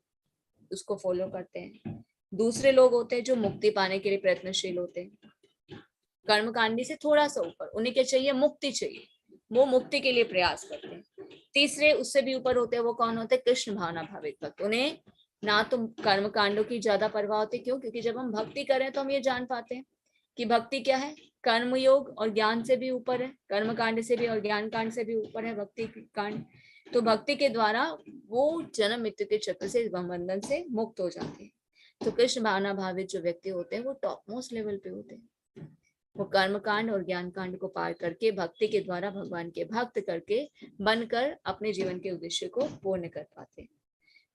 उसको फॉलो करते हैं। दूसरे लोग होते हैं जो मुक्ति पाने के लिए प्रयत्नशील होते हैं, कर्मकांडी से थोड़ा सा ऊपर, उन्हें क्या चाहिए, मुक्ति चाहिए, वो मुक्ति के लिए प्रयास करते हैं। तीसरे उससे भी ऊपर होते हैं, वो कौन होते हैं, कृष्ण भावना भावित भक्त। उन्हें ना तो कर्म कांडों की ज्यादा परवाह होती, क्यों, क्योंकि जब हम भक्ति करें तो हम ये जान पाते हैं कि भक्ति क्या है, कर्म योग और ज्ञान से भी ऊपर है, कर्म कांड से भी और ज्ञान कांड से भी ऊपर है भक्ति कांड। तो भक्ति के द्वारा वो जन्म मृत्यु के चक्र से, बंधन से मुक्त हो जाते हैं। तो कृष्ण भावना भावित जो व्यक्ति होते हैं वो टॉप मोस्ट लेवल पे होते हैं। वो कर्म कांड और ज्ञान कांड को पार करके भक्ति के द्वारा भगवान के भक्त करके बनकर अपने जीवन के उद्देश्य को पूर्ण कर पाते हैं।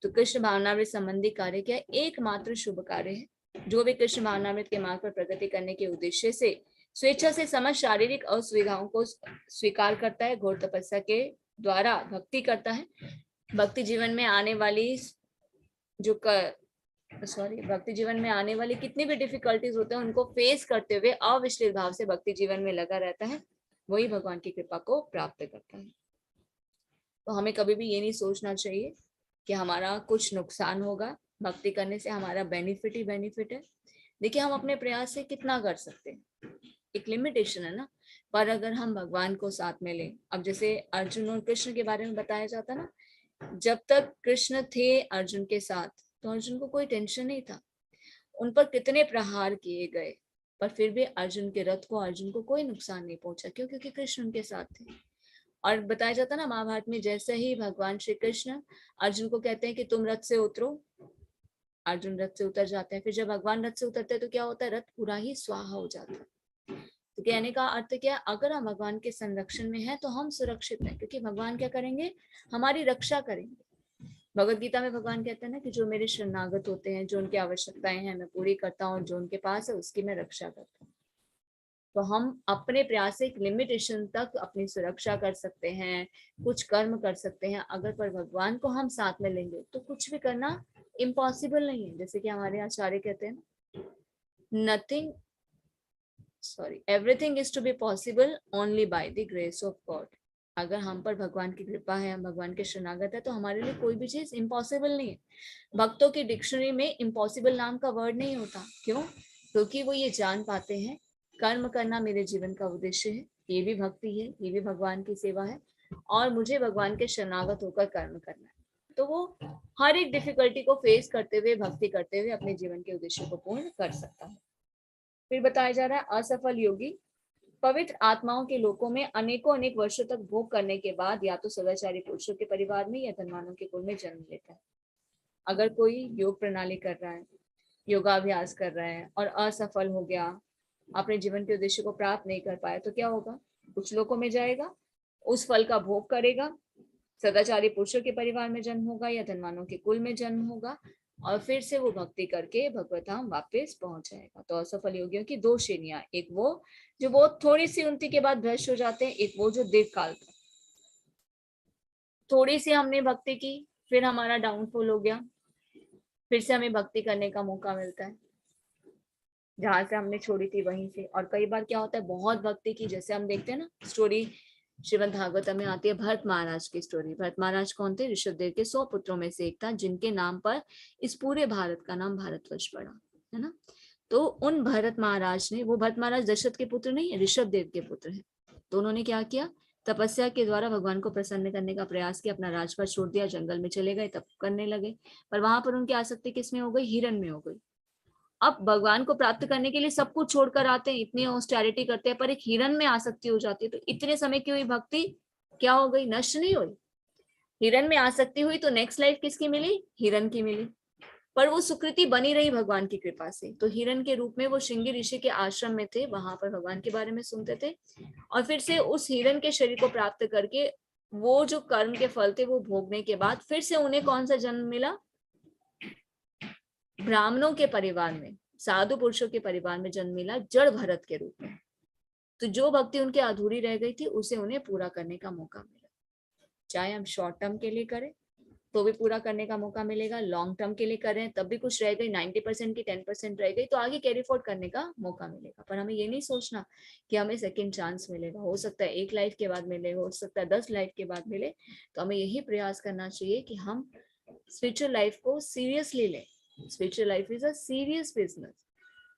तो कृष्ण भावनामृत संबंधी कार्य क्या, एकमात्र शुभ कार्य है। जो भी कृष्ण भावनामृत के मार्ग पर प्रगति करने के उद्देश्य से स्वेच्छा से समस्त शारीरिक असुविधाओं को स्वीकार करता है, घोर तपस्या के द्वारा भक्ति करता है, भक्ति जीवन में आने वाली भक्ति जीवन में आने वाली कितनी भी डिफिकल्टीज होते हैं उनको फेस करते हुए अविचलित भाव से भक्ति जीवन में लगा रहता है, वही भगवान की कृपा को प्राप्त करता है। तो हमें कभी भी ये नहीं सोचना चाहिए कि हमारा कुछ नुकसान होगा, भक्ति करने से हमारा बेनिफिट ही बेनिफिट है। देखिए हम अपने प्रयास से कितना कर सकते हैं, एक लिमिटेशन है ना, पर अगर हम भगवान को साथ में लें, अब जैसे अर्जुन और कृष्ण के बारे में बताया जाता ना, जब तक कृष्ण थे अर्जुन के साथ तो अर्जुन को कोई टेंशन नहीं था, उन पर कितने प्रहार किए गए पर फिर भी अर्जुन के रथ को, अर्जुन को कोई नुकसान नहीं पहुंचा, क्यों, क्योंकि कृष्ण उनके साथ थे। और बताया जाता ना महाभारत में, जैसे ही भगवान श्री कृष्ण अर्जुन को कहते हैं कि तुम रथ से उतरो, अर्जुन रथ से उतर जाते हैं। फिर जब भगवान रथ से उतरते हैं तो क्या होता है, रथ पूरा ही स्वाहा हो जाता है। तो कहने का अर्थ क्या है, अगर हम भगवान के संरक्षण में हैं तो हम सुरक्षित हैं, क्योंकि भगवान क्या करेंगे, हमारी रक्षा करेंगे। भगवत गीता में भगवान कहते हैं ना कि जो मेरे शरणागत होते हैं, जो उनकी आवश्यकताएं हैं मैं पूरी करता हूँ, जो उनके पास है उसकी मैं रक्षा करता हूँ। तो हम अपने प्रयास से एक लिमिटेशन तक अपनी सुरक्षा कर सकते हैं, कुछ कर्म कर सकते हैं, अगर पर भगवान को हम साथ में लेंगे तो कुछ भी करना इम्पॉसिबल नहीं है। जैसे कि हमारे आचार्य कहते हैं, everything is to be possible only by the grace of God. अगर हम पर भगवान की कृपा है, हम भगवान के शरणागत है, तो हमारे लिए कोई भी चीज इम्पॉसिबल नहीं है। भक्तों की डिक्शनरी में इम्पॉसिबल नाम का वर्ड नहीं होता, क्यों, क्योंकि वो ये जान पाते हैं कर्म करना मेरे जीवन का उद्देश्य है, ये भी भक्ति है, ये भी भगवान की सेवा है, और मुझे भगवान के शरणागत होकर कर्म करना है। तो वो हर एक डिफिकल्टी को फेस करते हुए, भक्ति करते हुए अपने जीवन के उद्देश्य को पूर्ण कर सकता है। फिर बताया जा रहा है, असफल योगी पवित्र आत्माओं के लोकों में अनेकों अनेक वर्षों तक भोग करने के बाद या तो सदाचारी पुरुषों के परिवार में या धनवानों के कुल में जन्म लेता है। अगर कोई योग प्रणाली कर रहा है, योगाभ्यास कर रहा है और असफल हो गया, अपने जीवन के उद्देश्य को प्राप्त नहीं कर पाया, तो क्या होगा, कुछ लोगों में जाएगा, उस फल का भोग करेगा, सदाचारी पुरुषों के परिवार में जन्म होगा या धनवानों के कुल में जन्म होगा, और फिर से वो भक्ति करके भगवत धाम वापस पहुंच जाएगा। तो असफल योगियों की दो श्रेणियां, एक वो जो बहुत थोड़ी सी उन्नति के बाद भ्रष्ट हो जाते हैं, एक वो जो दीर्घ काल तक, थोड़ी सी हमने भक्ति की फिर हमारा डाउनफॉल हो गया, फिर से हमें भक्ति करने का मौका मिलता है जहां से हमने छोड़ी थी वहीं से। और कई बार क्या होता है, बहुत भक्ति की, जैसे हम देखते हैं ना स्टोरी श्रीमद् भागवत में आती है, भरत महाराज की स्टोरी। भरत महाराज कौन थे, ऋषभदेव के 100 पुत्रों में से एक था, जिनके नाम पर इस पूरे भारत का नाम भारतवर्ष पड़ा, है ना। तो उन भरत महाराज ने, वो भरत महाराज दशरथ के पुत्र नहीं है, ऋषभदेव के पुत्र हैं। तो उन्होंने क्या किया, तपस्या के द्वारा भगवान को प्रसन्न करने का प्रयास किया, अपना राजपाट छोड़ दिया, जंगल में चले गए, तप करने लगे। पर वहां पर उनकी आसक्ति किसमें हो गई, हिरण में हो गई। अब भगवान को प्राप्त करने के लिए सब कुछ छोड़कर आते हैं, इतनी ऑस्टेरिटी करते हैं, पर एक हिरण में आसक्ति हो जाती है। तो इतने समय की हुई भक्ति क्या हो गई, नष्ट नहीं हुई। हिरण में आसक्ति हुई तो नेक्स्ट लाइफ किसकी मिली, हिरण की मिली, पर वो सुकृति बनी रही भगवान की कृपा से। तो हिरण के रूप में वो श्रृंगी ऋषि के आश्रम में थे, वहां पर भगवान के बारे में सुनते थे, और फिर से उस हिरण के शरीर को प्राप्त करके वो जो कर्म के फल थे वो भोगने के बाद फिर से उन्हें कौन सा जन्म मिला, ब्राह्मणों के परिवार में, साधु पुरुषों के परिवार में जन्म मिला, जड़ भरत के रूप में। तो जो भक्ति उनकी अधूरी रह गई थी उसे उन्हें पूरा करने का मौका मिला। चाहे हम शॉर्ट टर्म के लिए करें तो भी पूरा करने का मौका मिलेगा। लॉन्ग टर्म के लिए कर रहे हैं तब भी कुछ रह गई, 90% की 10% रह गई, तो आगे कैरी फॉरवर्ड करने का मौका मिलेगा। पर हमें ये नहीं सोचना कि हमें सेकंड चांस मिलेगा, हो सकता है 1 लाइफ के बाद मिले, हो सकता है 10 लाइफ के बाद मिले। तो हमें यही प्रयास करना चाहिए कि हम स्पिरिचुअल लाइफ को सीरियसली लें। Spiritual life is a serious business.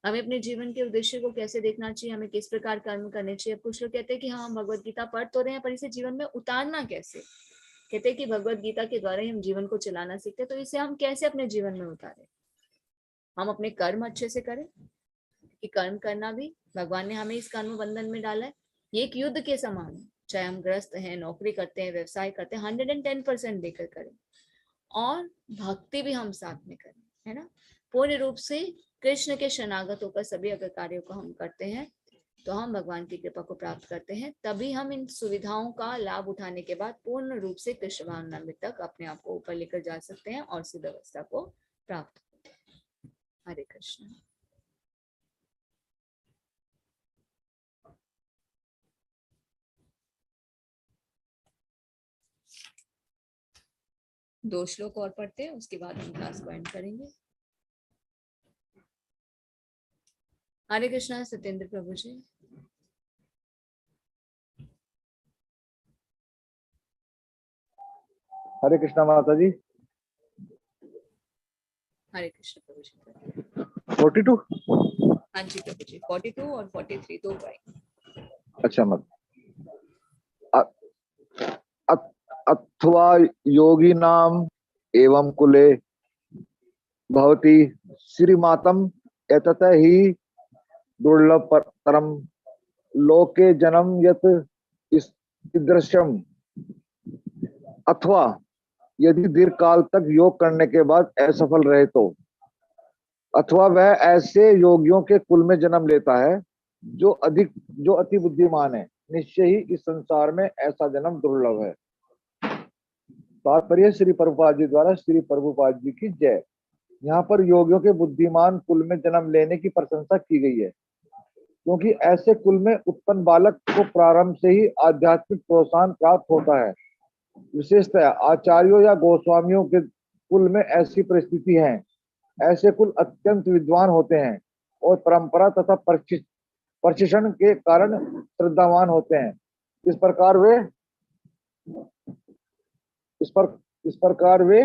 हमें अपने जीवन के उद्देश्य को कैसे देखना चाहिए, हमें किस प्रकार कर्म करने चाहिए। अब कुछ लोग कहते हैं कि हाँ हम भगवत गीता पढ़ तो रहे हैं, पर इसे जीवन में उतारना कैसे। कहते हैं कि भगवत गीता के द्वारा ही हम जीवन को चलाना सीखते हैं, तो इसे हम कैसे अपने जीवन में उतारें। हम अपने कर्म अच्छे से करें, कि कर्म करना भी भगवान ने हमें इस कर्म बंधन में डाला है। ये एक युद्ध के समान है, चाहे हम ग्रस्त हैं, नौकरी करते हैं, व्यवसाय करते हैं, 110% देकर करें, और भक्ति भी हम साथ में करें, है ना। पूर्ण रूप से कृष्ण के शरणागत होकर सभी अगर कार्यों को हम करते हैं तो हम भगवान की कृपा को प्राप्त करते हैं। तभी हम इन सुविधाओं का लाभ उठाने के बाद पूर्ण रूप से कृष्ण भावनामृत तक अपने आप को ऊपर लेकर जा सकते हैं और सिद्ध अवस्था को प्राप्त करते हैं। हरे कृष्ण। दो श्लोक और पढ़ते हैं, उसके बाद हम क्लास को एंड करेंगे। हरे कृष्णा। सत्येंद्र प्रभु जी। हरे कृष्णा माता जी। हरे कृष्ण प्रभु जी। 42। हाँ जी प्रभु जी, 42 और 43 दो भाई। अच्छा मत अथवा योगी नाम एवं कुले भवती श्रीमातम एतत ही दुर्लभ परम लोके जन्म यत दृश्यम। अथवा यदि दीर्घ काल तक योग करने के बाद असफल रहे तो, अथवा वह ऐसे योगियों के कुल में जन्म लेता है जो अति बुद्धिमान है, निश्चय ही इस संसार में ऐसा जन्म दुर्लभ है। तात्पर्य श्री प्रभुपाद जी द्वारा श्री प्रभुपाद जी की जय। यहाँ पर योगियों के बुद्धिमान कुल में जन्म लेने की प्रशंसा की गई है, क्योंकि ऐसे कुल में उत्पन्न बालक को प्रारंभ से ही आध्यात्मिक प्रोत्साहन प्राप्त होता है। विशेषतः आचार्यों या गोस्वामियों के कुल में ऐसी परिस्थिति है। ऐसे कुल अत्यंत विद्वान होते हैं और परंपरा तथा प्रशिक्षण के कारण श्रद्धावान होते हैं। इस प्रकार वे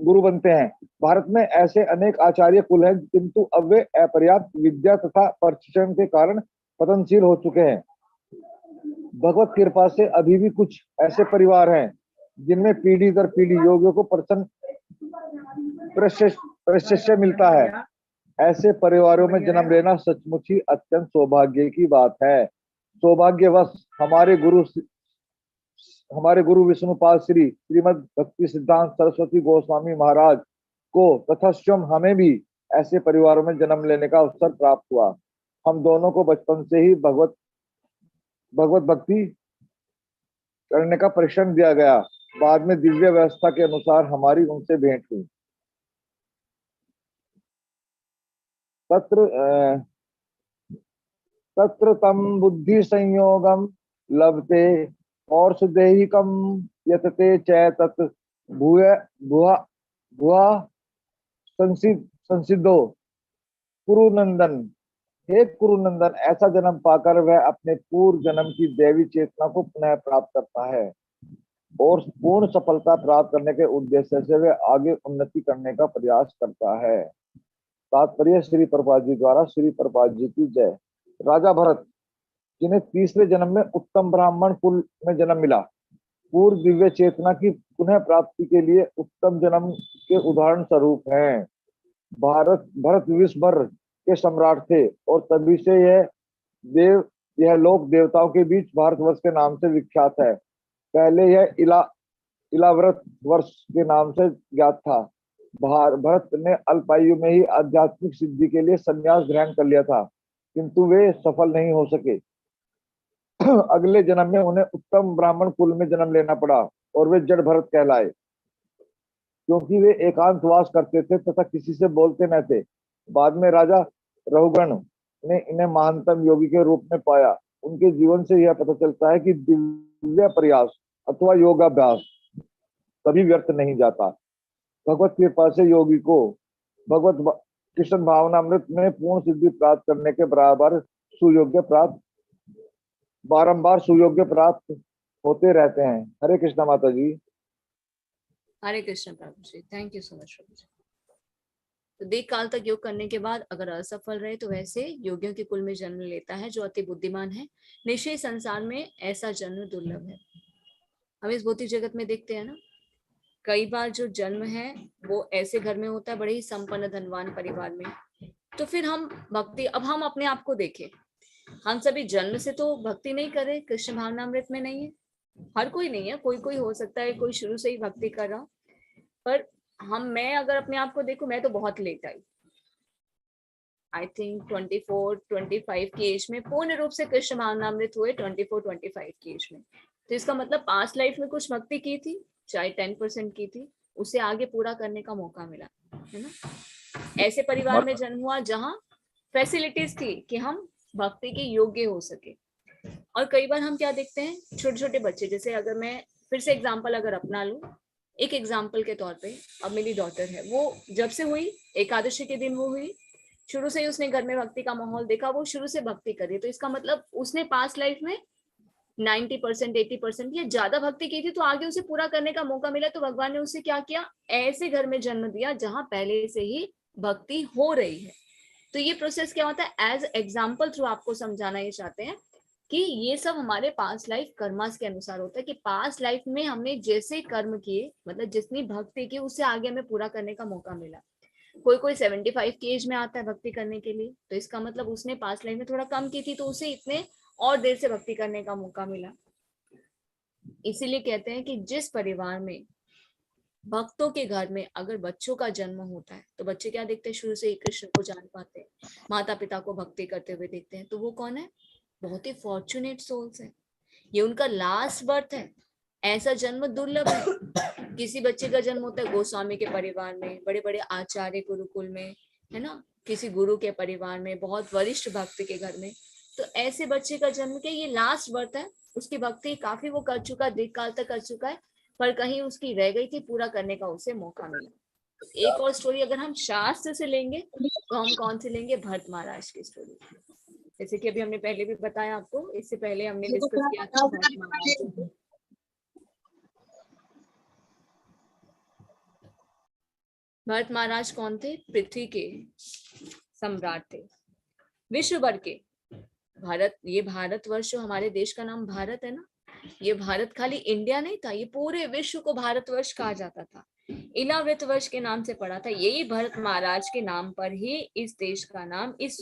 गुरु बनते हैं। भारत में ऐसे अनेक आचार्य कुल हैं, किंतु अब वे अपर्याप्त विद्या तथा प्रशिक्षण के कारण पतनशील हो चुके हैं। भगवत कृपा से अभी भी कुछ ऐसे परिवार हैं जिनमें पीढ़ी दर पीढ़ी योगियों को प्रशिक्षण मिलता है। ऐसे परिवारों में जन्म लेना सचमुच ही अत्यंत सौभाग्य की बात है। सौभाग्यवश हमारे गुरु विष्णुपाद श्री श्रीमद भक्ति सिद्धांत सरस्वती गोस्वामी महाराज को तथा स्वयं हमें भी ऐसे परिवारों में जन्म लेने का अवसर प्राप्त हुआ। हम दोनों को बचपन से ही भगवत भक्ति करने का प्रशिक्षण दिया गया। बाद में दिव्य व्यवस्था के अनुसार हमारी उनसे भेंट हुई। तत्र तम बुद्धि संयोगम लभते और सुदेहिकम यतते च तत् भूय भुआ संसिद्धो कुरुनंदन। हे कुरुनंदन, ऐसा जन्म पाकर वह अपने पूर्व जन्म की दैवी चेतना को पुनः प्राप्त करता है और पूर्ण सफलता प्राप्त करने के उद्देश्य से वह आगे उन्नति करने का प्रयास करता है। तात्पर्य श्री प्रभुपाद जी द्वारा श्री प्रभुपाद जी की जय। राजा भरत, जिन्हें तीसरे जन्म में उत्तम ब्राह्मण कुल में जन्म मिला, पूर्व दिव्य चेतना की पुनः प्राप्ति के लिए उत्तम जन्म के उदाहरण स्वरूप हैं। भरत विश्व भर के सम्राट थे और तभी से यह लोक देवताओं के बीच भारतवर्ष के नाम से विख्यात है। पहले यह इलाव्रत वर्ष के नाम से ज्ञात था। भरत ने अल्पायु में ही आध्यात्मिक सिद्धि के लिए संन्यास ग्रहण कर लिया था, किंतु वे सफल नहीं हो सके। अगले जन्म में उन्हें उत्तम ब्राह्मण कुल में जन्म लेना पड़ा और वे जड़ भरत कहलाए, क्योंकि वे एकांतवास करते थे तथा किसी से बोलते न थे। बाद में राजा रहुगण ने इन्हें महानतम योगी के रूप में पाया। उनके जीवन से यह पता चलता है कि दिव्य प्रयास अथवा योगाभ्यास कभी व्यर्थ नहीं जाता। भगवत कृपा से योगी को भगवत कृष्ण भावनामृत में पूर्ण सिद्धि प्राप्त करने के बराबर बारंबार सुयोग्य प्राप्त होते रहते हैं। हरे कृष्णा माता जी। हरे कृष्ण प्रभु जी, थैंक यू सो मच प्रभु जी। तो देख काल तक योग करने के बाद अगर असफल रहे तो वैसे योगियों के कुल में जन्म लेता है जो अति बुद्धिमान है। निश्चय संसार में ऐसा जन्म दुर्लभ है। हम इस भौतिक जगत में देखते हैं ना, कई बार जो जन्म है वो ऐसे घर में होता है, बड़े ही संपन्न धनवान परिवार में। तो फिर हम भक्ति, अब हम अपने आप को देखें, हम सभी जन्म से तो भक्ति नहीं कर रहे, कृष्ण भावनामृत में नहीं है। हर कोई नहीं है, कोई कोई हो सकता है कोई शुरू से ही भक्ति कर रहा, पर मैं अगर अपने आप को देखूं, मैं तो बहुत लेट आई थिंक 24-25 की एज में पूर्ण रूप से कृष्ण भावनामृत हुए, 24-25 की एज में। तो इसका मतलब पास्ट लाइफ में कुछ भक्ति की थी, चाहे 10% की थी, उसे आगे पूरा करने का मौका मिला, है ना। ऐसे परिवार में जन्म हुआ जहाँ फैसिलिटीज थी कि हम भक्ति के योग्य हो सके। और कई बार हम क्या देखते हैं, छोटे छोटे बच्चे, जैसे अगर मैं फिर से एग्जाम्पल अगर अपना लूं, एक एग्जाम्पल के तौर पे, अब मेरी डॉटर है, वो जब से हुई, एकादशी के दिन वो हुई, शुरू से ही उसने घर में भक्ति का माहौल देखा, वो शुरू से भक्ति करी। तो इसका मतलब उसने पास्ट लाइफ में 90% 80% या ज्यादा भक्ति की थी, तो आगे उसे पूरा करने का मौका मिला। तो भगवान ने उसे क्या किया, ऐसे घर में जन्म दिया जहां पहले से ही भक्ति हो रही है। तो ये प्रोसेस क्या होता है, एज एग्जाम्पल थ्रू आपको समझाना ये चाहते हैं कि ये सब हमारे पास्ट लाइफ कर्मास के अनुसार होता है, कि पास्ट लाइफ में हमने जैसे कर्म किए, मतलब जितनी भक्ति की, उससे आगे हमें पूरा करने का मौका मिला। कोई कोई 75 की एज में आता है भक्ति करने के लिए, तो इसका मतलब उसने पास्ट लाइफ में थोड़ा कम की थी, तो उसे इतने और देर से भक्ति करने का मौका मिला। इसीलिए कहते हैं कि जिस परिवार में भक्तों के घर में अगर बच्चों का जन्म होता है, तो बच्चे क्या देखते हैं, शुरू से ही कृष्ण को जान पाते हैं, माता पिता को भक्ति करते हुए देखते हैं। तो वो कौन है, बहुत ही फॉर्चुनेट सोल्स है, ये उनका लास्ट बर्थ है। ऐसा जन्म दुर्लभ है। किसी बच्चे का जन्म होता है गोस्वामी के परिवार में, बड़े बड़े आचार्य गुरुकुल में, है ना, किसी गुरु के परिवार में, बहुत वरिष्ठ भक्त के घर में। तो ऐसे बच्चे का जन्म के ये लास्ट बर्थ है, उसकी भक्ति काफी वो कर चुका, दीर्घ काल तक कर चुका है, पर कहीं उसकी रह गई थी, पूरा करने का उसे मौका मिला। एक और स्टोरी अगर हम शास्त्र से लेंगे तो हम कौन से लेंगे, भरत महाराज की स्टोरी। जैसे कि अभी हमने पहले भी बताया आपको, इससे पहले हमने डिस्कस किया था भरत महाराज। भरत महाराज कौन थे, पृथ्वी के सम्राट थे, विश्व भर के। भारत, ये भारतवर्ष, हमारे देश का नाम भारत है ना, ये भारत खाली इंडिया नहीं था, ये पूरे विश्व को भारतवर्ष कहा जाता था। इलाव्रत वर्ष के नाम से पड़ा था, यही भरत महाराज के नाम पर ही इस देश का नाम, इस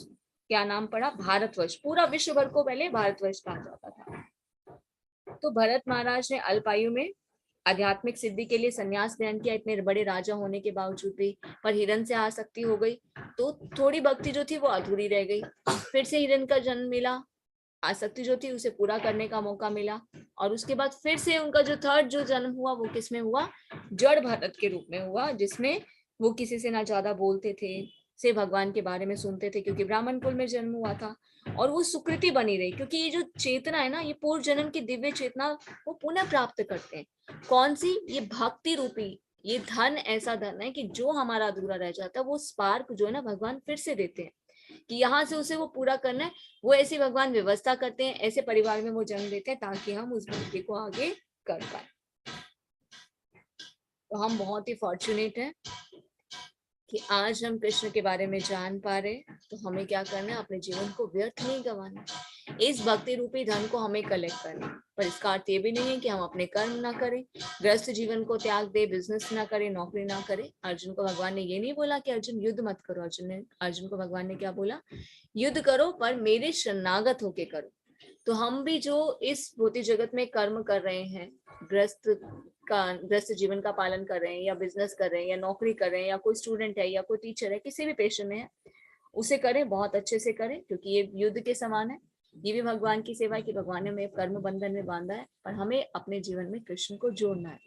क्या नाम पड़ा, भारतवर्ष। पूरा विश्व भर को पहले भारतवर्ष कहा जाता था। तो भरत महाराज ने अल्पायु में आध्यात्मिक सिद्धि के लिए संन्यास ग्रहण किया, इतने बड़े राजा होने के बावजूद भी, पर हिरण से आसक्ति हो गई, तो थोड़ी भक्ति जो थी वो अधूरी रह गई। फिर से हिरण का जन्म मिला, आसक्ति जो थी उसे पूरा करने का मौका मिला, और उसके बाद फिर से उनका जो थर्ड जो जन्म हुआ वो किसमें हुआ, जड़ भरत के रूप में हुआ, जिसमें वो किसी से ना ज्यादा बोलते थे, से भगवान के बारे में सुनते थे, क्योंकि ब्राह्मण कुल में जन्म हुआ था। और वो सुकृति बनी रही, क्योंकि ये जो चेतना है ना, ये पूर्व जन्म की दिव्य चेतना वो पुनः प्राप्त करते हैं। कौन सी, ये भक्ति रूपी, ये धन ऐसा धन है कि जो हमारा अधूरा रह जाता है, वो स्पार्क जो है ना भगवान फिर से देते हैं, कि यहाँ से उसे वो पूरा करना है। वो ऐसी भगवान व्यवस्था करते हैं, ऐसे परिवार में वो जन्म देते हैं, ताकि हम उस भक्ति को आगे कर पाए। तो हम बहुत ही फॉर्चुनेट हैं कि आज हम कृष्ण के बारे में जान पा रहे। तो हमें क्या करना है, अपने जीवन को व्यर्थ नहीं गंवाना, इस भक्ति रूपी धन को हमें कलेक्ट करना। पर इसका अर्थ ये भी नहीं है कि हम अपने कर्म ना करें, गृहस्थ जीवन को त्याग दे, बिजनेस ना करें, नौकरी ना करें। अर्जुन को भगवान ने ये नहीं बोला कि अर्जुन युद्ध मत करो, अर्जुन को भगवान ने क्या बोला, युद्ध करो पर मेरे शरणागत होके करो। तो हम भी जो इस भौतिक जगत में कर्म कर रहे हैं, गृहस्थ जीवन का पालन कर रहे हैं, या बिजनेस कर रहे हैं, या नौकरी कर रहे हैं, या कोई स्टूडेंट है, या कोई टीचर है, किसी भी पेशे में है, उसे करें, बहुत अच्छे से करें, क्योंकि ये युद्ध के समान है। ये भी भगवान की सेवा है कि भगवान ने हमें कर्म बंधन में बांधा है, पर हमें अपने जीवन में कृष्ण को जोड़ना है।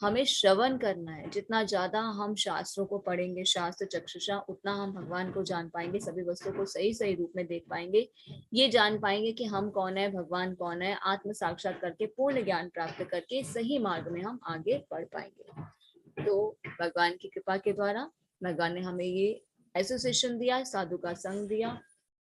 हमें श्रवण करना है। जितना ज्यादा हम शास्त्रों को पढ़ेंगे, शास्त्र चक्षुषा, उतना हम भगवान को जान पाएंगे, सभी वस्तुओं को सही सही रूप में देख पाएंगे, ये जान पाएंगे कि हम कौन है, भगवान कौन है, आत्म साक्षात करके पूर्ण ज्ञान प्राप्त करके सही मार्ग में हम आगे बढ़ पाएंगे। तो भगवान की कृपा के द्वारा भगवान ने हमें ये एसोसिएशन दिया, साधु का संग दिया,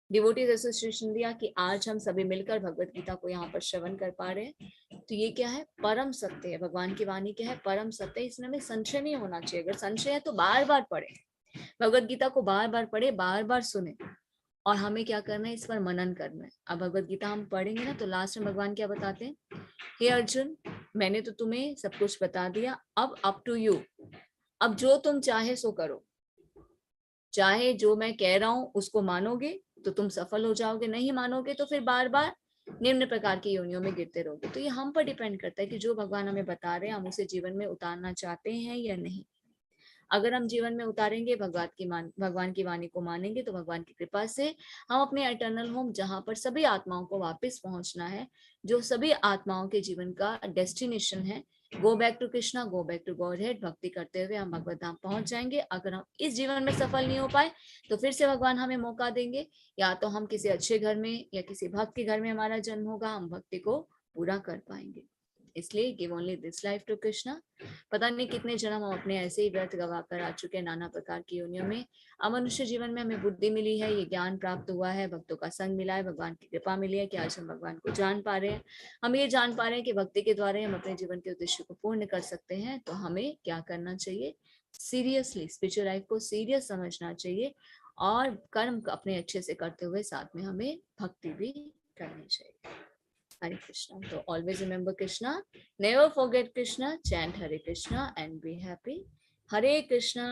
डिवोटीज एसोसिएशन दिया कि आज हम सभी मिलकर भगवत गीता को यहाँ पर श्रवण कर पा रहे हैं। तो ये क्या है, परम सत्य है। भगवान की वाणी क्या है, परम सत्य है। इसमें हमें संशय नहीं होना चाहिए। अगर संशय है तो बार बार पढ़े, भगवत गीता को बार बार पढ़े, बार बार सुने, और हमें क्या करना है, इस पर मनन करना है। अब भगवत गीता हम पढ़ेंगे ना, तो लास्ट में भगवान क्या बताते हैं, हे अर्जुन, मैंने तो तुम्हें सब कुछ बता दिया, अब अप टू यू, अब जो तुम चाहे सो करो। चाहे जो मैं कह रहा हूं उसको मानोगे तो तुम सफल हो जाओगे, नहीं मानोगे तो फिर बार बार निम्न प्रकार की योनियों में गिरते रहोगे। तो ये हम पर डिपेंड करता है कि जो भगवान हमें बता रहे हैं हम उसे जीवन में उतारना चाहते हैं या नहीं। अगर हम जीवन में उतारेंगे, भगवान की वाणी को मानेंगे, तो भगवान की कृपा से हम अपने इटर्नल होम, जहां पर सभी आत्माओं को वापस पहुंचना है, जो सभी आत्माओं के जीवन का डेस्टिनेशन है, go back to Krishna, go back to Godhead, भक्ति करते हुए हम भगवत धाम पहुंच जाएंगे। अगर हम इस जीवन में सफल नहीं हो पाए तो फिर से भगवान हमें मौका देंगे, या तो हम किसी अच्छे घर में या किसी भक्त के घर में हमारा जन्म होगा, हम भक्ति को पूरा कर पाएंगे। इसलिए give only this life to Krishna. पता नहीं कितने जन्म हम अपने ऐसे ही व्यर्थ गवा कर आ चुके हैं नाना प्रकार की योनियों में। अमनुष्य जीवन में हमें बुद्धि मिली है, ये ज्ञान प्राप्त हुआ है, भक्तों का संग मिला है, भगवान की कृपा मिली है कि आज हम भगवान को जान पा रहे हैं। हम ये जान पा रहे हैं कि भक्ति के द्वारा हम अपने जीवन के उद्देश्य को पूर्ण कर सकते हैं। तो हमें क्या करना चाहिए, सीरियसली स्पिरिचुअल लाइफ को सीरियस समझना चाहिए, और कर्म अपने अच्छे से करते हुए साथ में हमें भक्ति भी करनी चाहिए। Hare Krishna. So always remember Krishna. Never forget Krishna. Chant Hare Krishna and be happy. Hare Krishna,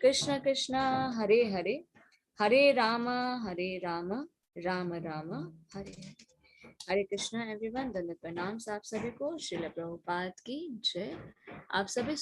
Krishna Krishna, Hare Hare, Hare Rama, Rama Rama, Hare Hare. Hare Krishna everyone. धन्यवाद प्रणाम आप सभी को। श्रील प्रभुपाद की जय। आप सभी